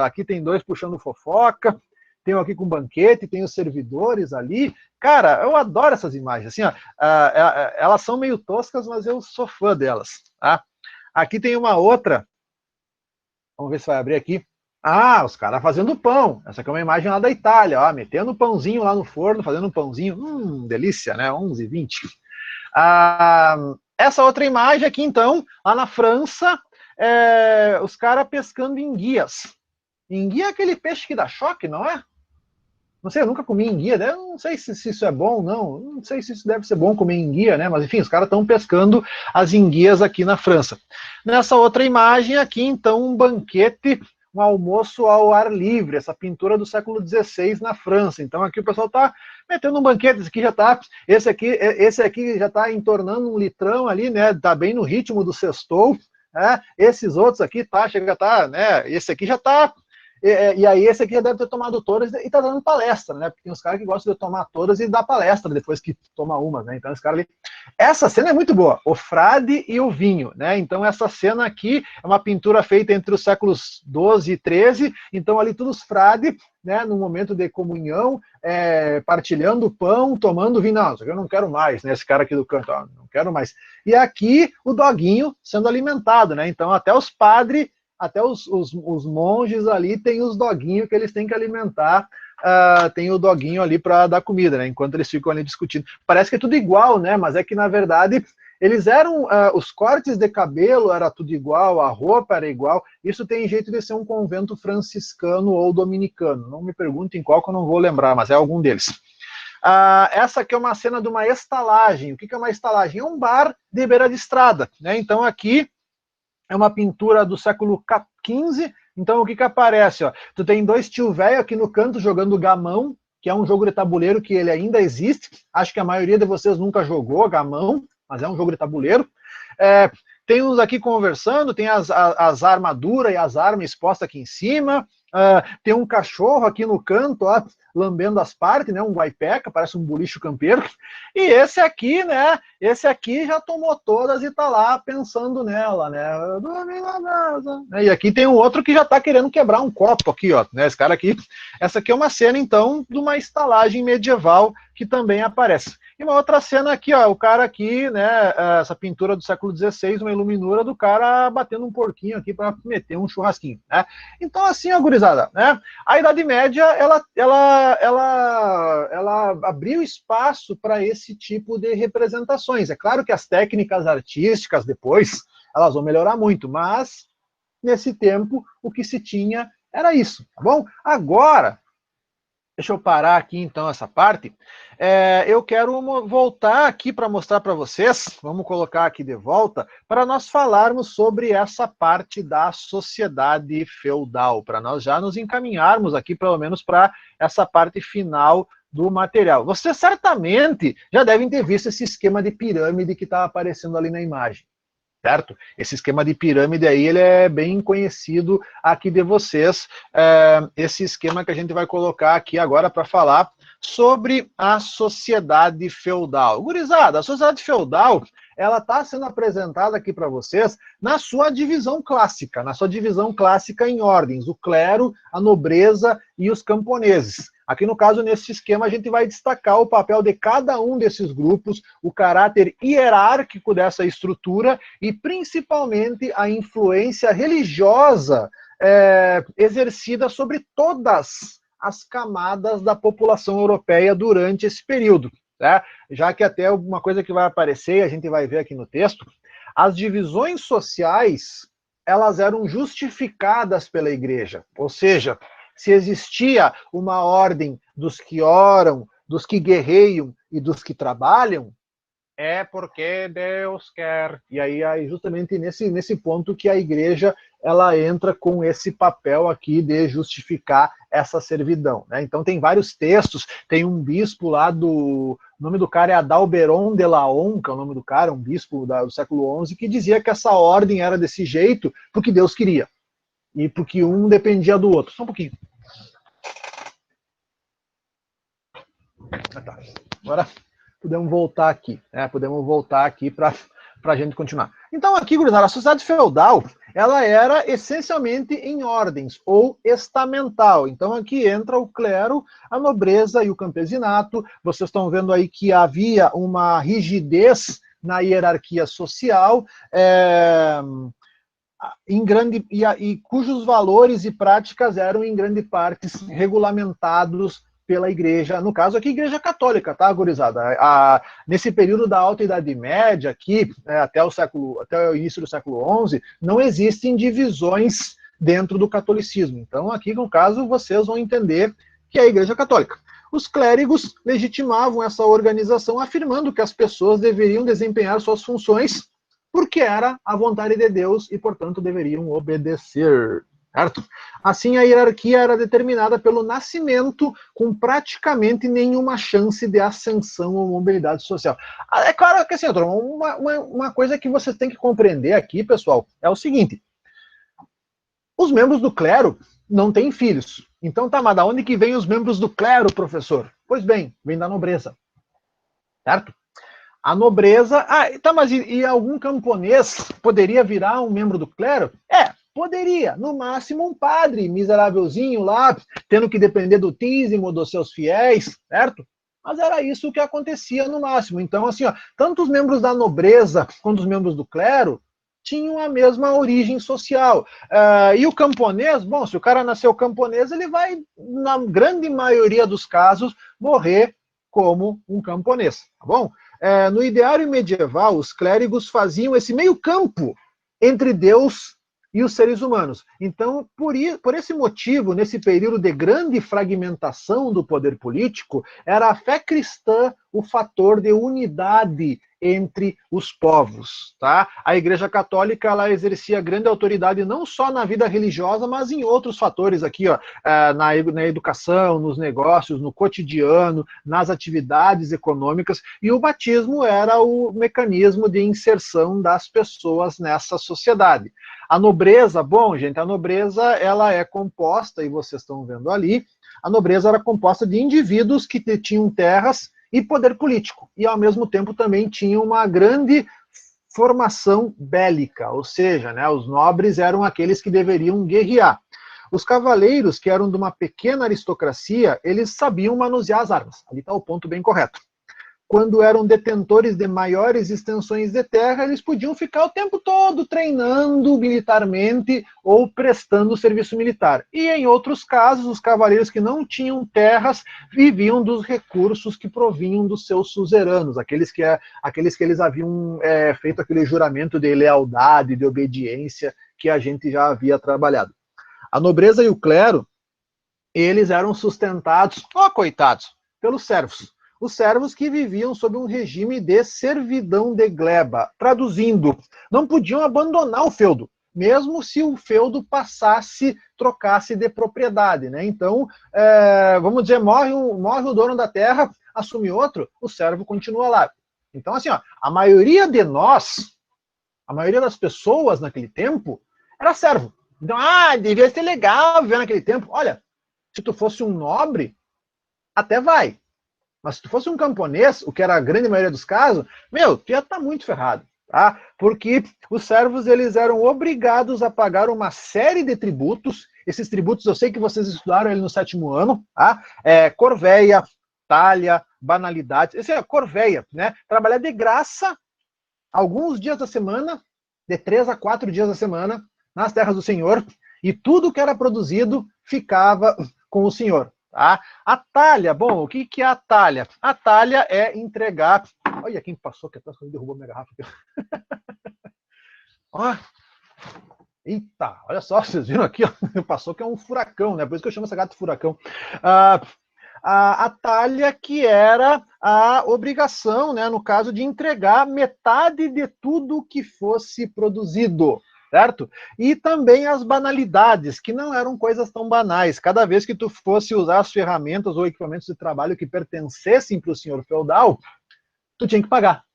S1: aqui tem dois puxando fofoca, tem um aqui com banquete, tem os servidores ali. Cara, eu adoro essas imagens, assim, ó, elas são meio toscas, mas eu sou fã delas, tá? Aqui tem uma outra, vamos ver se vai abrir aqui. Ah, os caras fazendo pão. Essa aqui é uma imagem lá da Itália, ó, metendo pãozinho lá no forno, fazendo um pãozinho. Delícia, né? 11h20. Essa outra imagem aqui, então, lá na França, os caras pescando enguias. Enguia é aquele peixe que dá choque, não é? Não sei, eu nunca comi enguia, né? Não sei se isso é bom, não sei se isso deve ser bom comer enguia, né? Mas enfim, os caras estão pescando as enguias aqui na França. Nessa outra imagem aqui, então, um banquete, um almoço ao ar livre, essa pintura do século XVI na França. Então aqui o pessoal está metendo um banquete, esse aqui já está entornando um litrão ali, né? Tá bem no ritmo do sextou, né? Esses outros aqui né? Esse aqui já está. E aí esse aqui já deve ter tomado todas e tá dando palestra, né? Porque tem uns caras que gostam de tomar todas e dar palestra depois que toma uma, né? Então esse cara ali... Essa cena é muito boa, o frade e o vinho, né? Então essa cena aqui é uma pintura feita entre os séculos 12 e 13, então ali todos os frades, né, no momento de comunhão, partilhando pão, tomando vinho. Não, eu não quero mais, né? Esse cara aqui do canto, ó, não quero mais. E aqui o doguinho sendo alimentado, né? Então até os padres, até os monges ali têm os doguinhos que eles têm que alimentar, tem o doguinho ali para dar comida, né? Enquanto eles ficam ali discutindo. Parece que é tudo igual, né? Mas é que, na verdade, eles eram... os cortes de cabelo era tudo igual, a roupa era igual. Isso tem jeito de ser um convento franciscano ou dominicano. Não me perguntem qual, que eu não vou lembrar, mas é algum deles. Essa aqui é uma cena de uma estalagem. O que é uma estalagem? É um bar de beira de estrada, né? Então aqui é uma pintura do século XV, então o que aparece? Ó? Tu tem dois tio velho aqui no canto jogando gamão, que é um jogo de tabuleiro que ele ainda existe, acho que a maioria de vocês nunca jogou gamão, mas é um jogo de tabuleiro. Tem uns aqui conversando, tem as armaduras e as armas expostas aqui em cima, tem um cachorro aqui no canto, ó, lambendo as partes, né, um guaipeca, parece um bolicho campeiro, e esse aqui, né, já tomou todas e tá lá pensando nela, né, e aqui tem um outro que já tá querendo quebrar um copo aqui, ó, né, esse cara aqui, essa aqui é uma cena, então, de uma estalagem medieval que também aparece. E uma outra cena aqui, ó, o cara aqui, né, essa pintura do século XVI, uma iluminura do cara batendo um porquinho aqui para meter um churrasquinho, né? Então, assim, ó, gurizada, né? A Idade Média, ela abriu espaço para esse tipo de representações. É claro que as técnicas artísticas depois, elas vão melhorar muito, mas nesse tempo o que se tinha era isso, tá bom? Agora, deixa eu parar aqui, então, essa parte. Eu quero voltar aqui para mostrar para vocês, vamos colocar aqui de volta, para nós falarmos sobre essa parte da sociedade feudal, para nós já nos encaminharmos aqui, pelo menos, para essa parte final do material. Vocês certamente já devem ter visto esse esquema de pirâmide que está aparecendo ali na imagem. Certo? Esse esquema de pirâmide aí, ele é bem conhecido aqui de vocês, esse esquema que a gente vai colocar aqui agora para falar sobre a sociedade feudal. Gurizada, a sociedade feudal, ela está sendo apresentada aqui para vocês na sua divisão clássica, em ordens, o clero, a nobreza e os camponeses. Aqui, no caso, nesse esquema, a gente vai destacar o papel de cada um desses grupos, o caráter hierárquico dessa estrutura e, principalmente, a influência religiosa exercida sobre todas as camadas da população europeia durante esse período. Tá? Já que até alguma coisa que vai aparecer, a gente vai ver aqui no texto, as divisões sociais, elas eram justificadas pela igreja, ou seja, se existia uma ordem dos que oram, dos que guerreiam e dos que trabalham, é porque Deus quer. E aí justamente nesse ponto que a igreja ela entra com esse papel aqui de justificar essa servidão, né? Então tem vários textos, tem um bispo lá o nome do cara é Adalberon de Laon, que é o nome do cara, um bispo do século XI, que dizia que essa ordem era desse jeito porque Deus queria. E porque um dependia do outro. Só um pouquinho. Tá. Agora podemos voltar aqui, né? Podemos voltar aqui para para a gente continuar. Então aqui, gurizada, a sociedade feudal, ela era essencialmente em ordens, ou estamental. Então aqui entra o clero, a nobreza e o campesinato. Vocês estão vendo aí que havia uma rigidez na hierarquia social, em grande, e cujos valores e práticas eram em grande parte regulamentados pela igreja, no caso aqui, igreja católica, tá, gurizada? Nesse período da Alta Idade Média, aqui, até o início do século XI, não existem divisões dentro do catolicismo. Então, aqui, no caso, vocês vão entender que é a igreja católica. Os clérigos legitimavam essa organização, afirmando que as pessoas deveriam desempenhar suas funções porque era a vontade de Deus e, portanto, deveriam obedecer. Certo? Assim, a hierarquia era determinada pelo nascimento, com praticamente nenhuma chance de ascensão ou mobilidade social. É claro que, assim, uma coisa que você tem que compreender aqui, pessoal, é o seguinte: os membros do clero não têm filhos. Então, tá, mas da onde que vem os membros do clero, professor? Pois bem, vem da nobreza. Certo? A nobreza... tá, mas e algum camponês poderia virar um membro do clero? Poderia, no máximo um padre miserávelzinho lá, tendo que depender do dízimo dos seus fiéis, certo? Mas era isso que acontecia no máximo. Então, assim, ó, tanto os membros da nobreza quanto os membros do clero tinham a mesma origem social. E o camponês, bom, se o cara nasceu camponês, ele vai, na grande maioria dos casos, morrer como um camponês, tá bom? No ideário medieval, os clérigos faziam esse meio campo entre Deus e os seres humanos. Então, por esse motivo, nesse período de grande fragmentação do poder político, era a fé cristã o fator de unidade entre os povos. Tá? A Igreja Católica ela exercia grande autoridade não só na vida religiosa, mas em outros fatores aqui, ó, na educação, nos negócios, no cotidiano, nas atividades econômicas, e o batismo era o mecanismo de inserção das pessoas nessa sociedade. A nobreza, bom, gente, a nobreza ela é composta, e vocês estão vendo ali, a nobreza era composta de indivíduos que tinham terras e poder político, e ao mesmo tempo também tinham uma grande formação bélica, ou seja, né, os nobres eram aqueles que deveriam guerrear. Os cavaleiros, que eram de uma pequena aristocracia, eles sabiam manusear as armas. Ali está o ponto bem correto. Quando eram detentores de maiores extensões de terra, eles podiam ficar o tempo todo treinando militarmente ou prestando serviço militar. E em outros casos, os cavaleiros que não tinham terras viviam dos recursos que provinham dos seus suzeranos, aqueles que eles haviam feito aquele juramento de lealdade, de obediência que a gente já havia trabalhado. A nobreza e o clero, eles eram sustentados, coitados, pelos servos. Os servos que viviam sob um regime de servidão de gleba. Traduzindo, não podiam abandonar o feudo, mesmo se o feudo trocasse de propriedade. Né? Então, vamos dizer, morre o dono da terra, assume outro, o servo continua lá. Então, assim, ó, a maioria de nós, a maioria das pessoas naquele tempo, era servo. Então, devia ser legal viver naquele tempo. Olha, se tu fosse um nobre, até vai. Mas se tu fosse um camponês, o que era a grande maioria dos casos, tu ia estar muito ferrado. Tá? Porque os servos eles eram obrigados a pagar uma série de tributos. Esses tributos eu sei que vocês estudaram ele no 7º ano. Tá? Corveia, talha, banalidade. Esse é corveia, né? Trabalhar de graça alguns dias da semana, de 3 a 4 dias da semana, nas terras do Senhor, e tudo que era produzido ficava com o Senhor. Tá? A talha, bom, o que é a talha? A talha é entregar... Olha quem passou aqui atrás, quando derrubou minha garrafa aqui. Eita, olha só, vocês viram aqui, ó, passou que é um furacão, né? Por isso que eu chamo essa gata de furacão. A talha que era a obrigação, né, no caso de entregar metade de tudo que fosse produzido. Certo? E também as banalidades, que não eram coisas tão banais. Cada vez que tu fosse usar as ferramentas ou equipamentos de trabalho que pertencessem para o senhor feudal, tu tinha que pagar.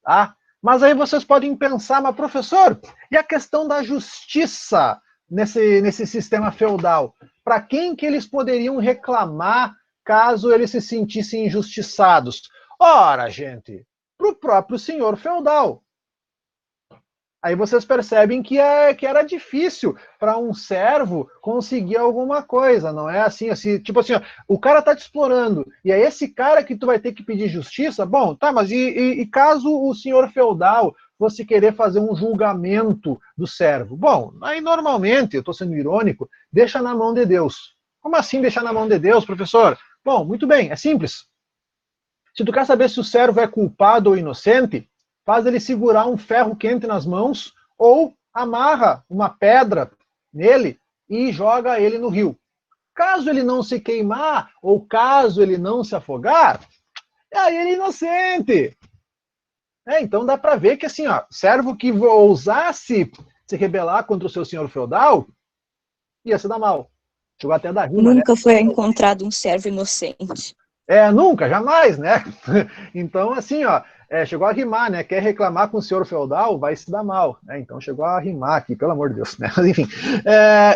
S1: Tá? Mas aí vocês podem pensar, mas professor, e a questão da justiça nesse sistema feudal? Para quem que eles poderiam reclamar caso eles se sentissem injustiçados? Ora, gente, para o próprio senhor feudal. Aí vocês percebem que era difícil para um servo conseguir alguma coisa, não é assim, tipo assim, ó, o cara tá te explorando, e é esse cara que tu vai ter que pedir justiça? Bom, tá, mas e caso o senhor feudal fosse querer fazer um julgamento do servo? Bom, aí normalmente, eu estou sendo irônico, deixa na mão de Deus. Como assim deixar na mão de Deus, professor? Bom, muito bem, é simples. Se tu quer saber se o servo é culpado ou inocente, faz ele segurar um ferro quente nas mãos ou amarra uma pedra nele e joga ele no rio. Caso ele não se queimar ou caso ele não se afogar, aí ele é inocente. Então dá para ver que assim, ó, servo que ousasse se rebelar contra o seu senhor feudal ia se dar mal. Chegou até a dar rima, né?
S2: Nunca foi encontrado um servo inocente.
S1: Nunca, jamais, né? Então, assim, ó, chegou a rimar, né? Quer reclamar com o senhor feudal, vai se dar mal, né? Então chegou a rimar aqui, pelo amor de Deus, né? Mas enfim.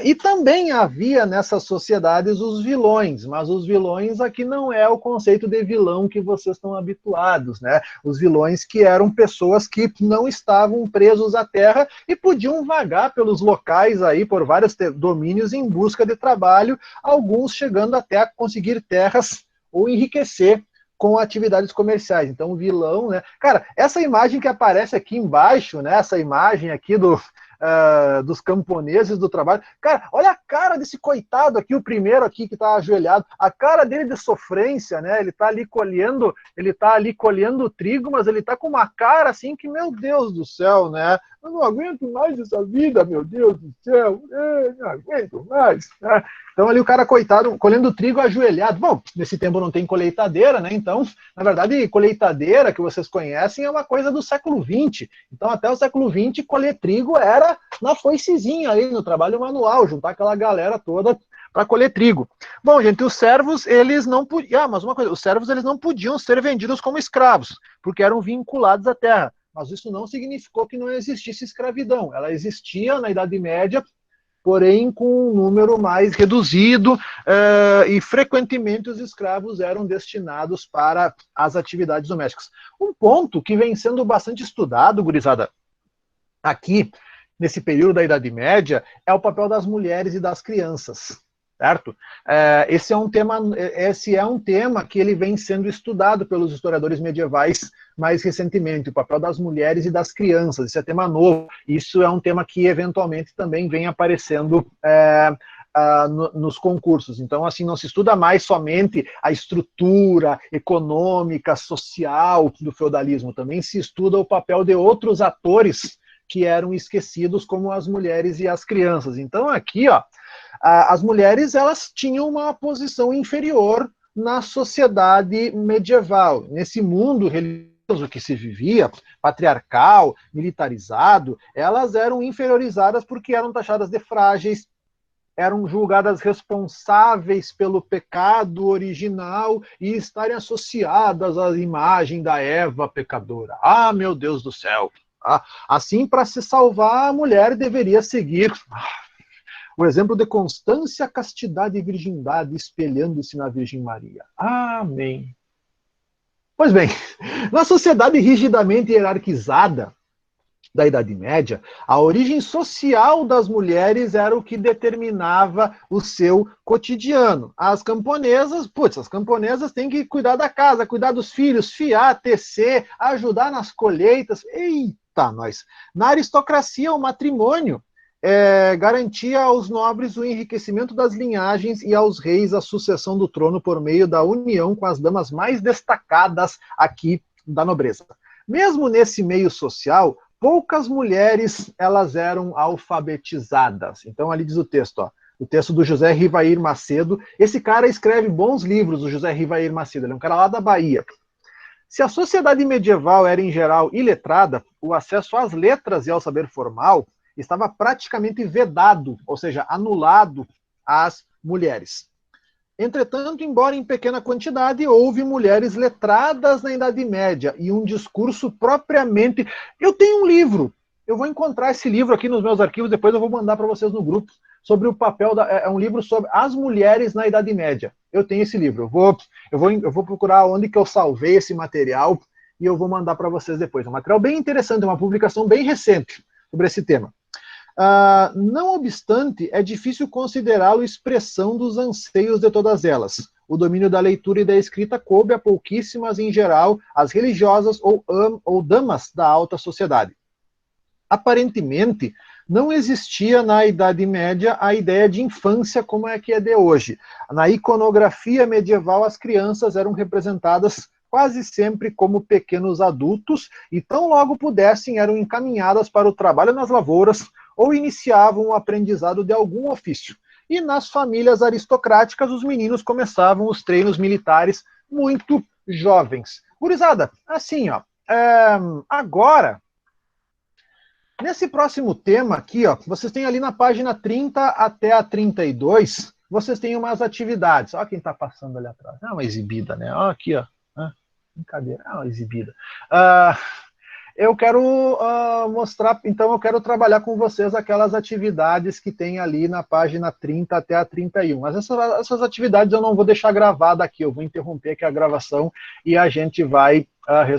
S1: E também havia nessas sociedades os vilões, mas os vilões aqui não é o conceito de vilão que vocês estão habituados, né? Os vilões que eram pessoas que não estavam presos à terra e podiam vagar pelos locais aí, por vários domínios em busca de trabalho, alguns chegando até a conseguir terras ou enriquecer com atividades comerciais. Então, o vilão, né? Cara, essa imagem que aparece aqui embaixo, né? Essa imagem aqui dos camponeses do trabalho. Cara, olha a cara desse coitado aqui, o primeiro aqui que está ajoelhado. A cara dele de sofrência, né? Ele está ali colhendo trigo, mas ele está com uma cara assim que, meu Deus do céu, né? Eu não aguento mais essa vida, meu Deus do céu. Eu não aguento mais, né? Então ali o cara, coitado, colhendo trigo ajoelhado. Bom, nesse tempo não tem colheitadeira, né? Então, na verdade, colheitadeira, que vocês conhecem, é uma coisa do século XX. Então, até o século XX, colher trigo era na foicezinha aí, no trabalho manual, juntar aquela galera toda para colher trigo. Bom, gente, os servos, eles não podiam... mas uma coisa, os servos, eles não podiam ser vendidos como escravos, porque eram vinculados à terra. Mas isso não significou que não existisse escravidão. Ela existia na Idade Média, porém com um número mais reduzido, e frequentemente os escravos eram destinados para as atividades domésticas. Um ponto que vem sendo bastante estudado, gurizada, aqui, nesse período da Idade Média, é o papel das mulheres e das crianças. Certo? Esse é um tema que ele vem sendo estudado pelos historiadores medievais mais recentemente, o papel das mulheres e das crianças. Esse é tema novo. Isso é um tema que eventualmente também vem aparecendo nos concursos. Então, assim, não se estuda mais somente a estrutura econômica, social do feudalismo, também se estuda o papel de outros atores que eram esquecidos, como as mulheres e as crianças. Então, aqui, ó, as mulheres, elas tinham uma posição inferior na sociedade medieval. Nesse mundo religioso que se vivia, patriarcal, militarizado, elas eram inferiorizadas porque eram taxadas de frágeis, eram julgadas responsáveis pelo pecado original e estarem associadas à imagem da Eva pecadora. Ah, meu Deus do céu! Assim, para se salvar, a mulher deveria seguir o exemplo de constância, castidade e virgindade, espelhando-se na Virgem Maria. Amém. Pois bem, na sociedade rigidamente hierarquizada da Idade Média, a origem social das mulheres era o que determinava o seu cotidiano. As camponesas têm que cuidar da casa, cuidar dos filhos, fiar, tecer, ajudar nas colheitas. Eita, nós! Na aristocracia, o matrimônio garantia aos nobres o enriquecimento das linhagens e aos reis a sucessão do trono por meio da união com as damas mais destacadas aqui da nobreza. Mesmo nesse meio social, poucas mulheres elas eram alfabetizadas. Então ali diz o texto, ó, o texto do José Rivair Macedo. Esse cara escreve bons livros, o José Rivair Macedo, ele é um cara lá da Bahia. Se a sociedade medieval era em geral iletrada, o acesso às letras e ao saber formal estava praticamente vedado, ou seja, anulado às mulheres. Entretanto, embora em pequena quantidade, houve mulheres letradas na Idade Média e um discurso propriamente... Eu tenho um livro, eu vou encontrar esse livro aqui nos meus arquivos, depois eu vou mandar para vocês no grupo, sobre o papel, é um livro sobre as mulheres na Idade Média. Eu tenho esse livro, eu vou procurar onde que eu salvei esse material e eu vou mandar para vocês depois. É um material bem interessante, uma publicação bem recente, sobre esse tema. Não obstante, é difícil considerá-lo expressão dos anseios de todas elas. O domínio da leitura e da escrita coube a pouquíssimas, em geral, as religiosas ou damas da alta sociedade. Aparentemente, não existia na Idade Média a ideia de infância como é que é de hoje. Na iconografia medieval, as crianças eram representadas quase sempre como pequenos adultos e tão logo pudessem eram encaminhadas para o trabalho nas lavouras ou iniciavam o aprendizado de algum ofício. E nas famílias aristocráticas, os meninos começavam os treinos militares muito jovens. Gurizada, assim, ó, agora, nesse próximo tema aqui, ó, vocês têm ali na página 30 até a 32, vocês têm umas atividades. Olha quem está passando ali atrás. É uma exibida, né? Olha aqui, ó. Brincadeira, é uma exibida. Eu quero mostrar, então eu quero trabalhar com vocês aquelas atividades que tem ali na página 30 até a 31. Mas essas atividades eu não vou deixar gravada aqui, eu vou interromper aqui a gravação e a gente vai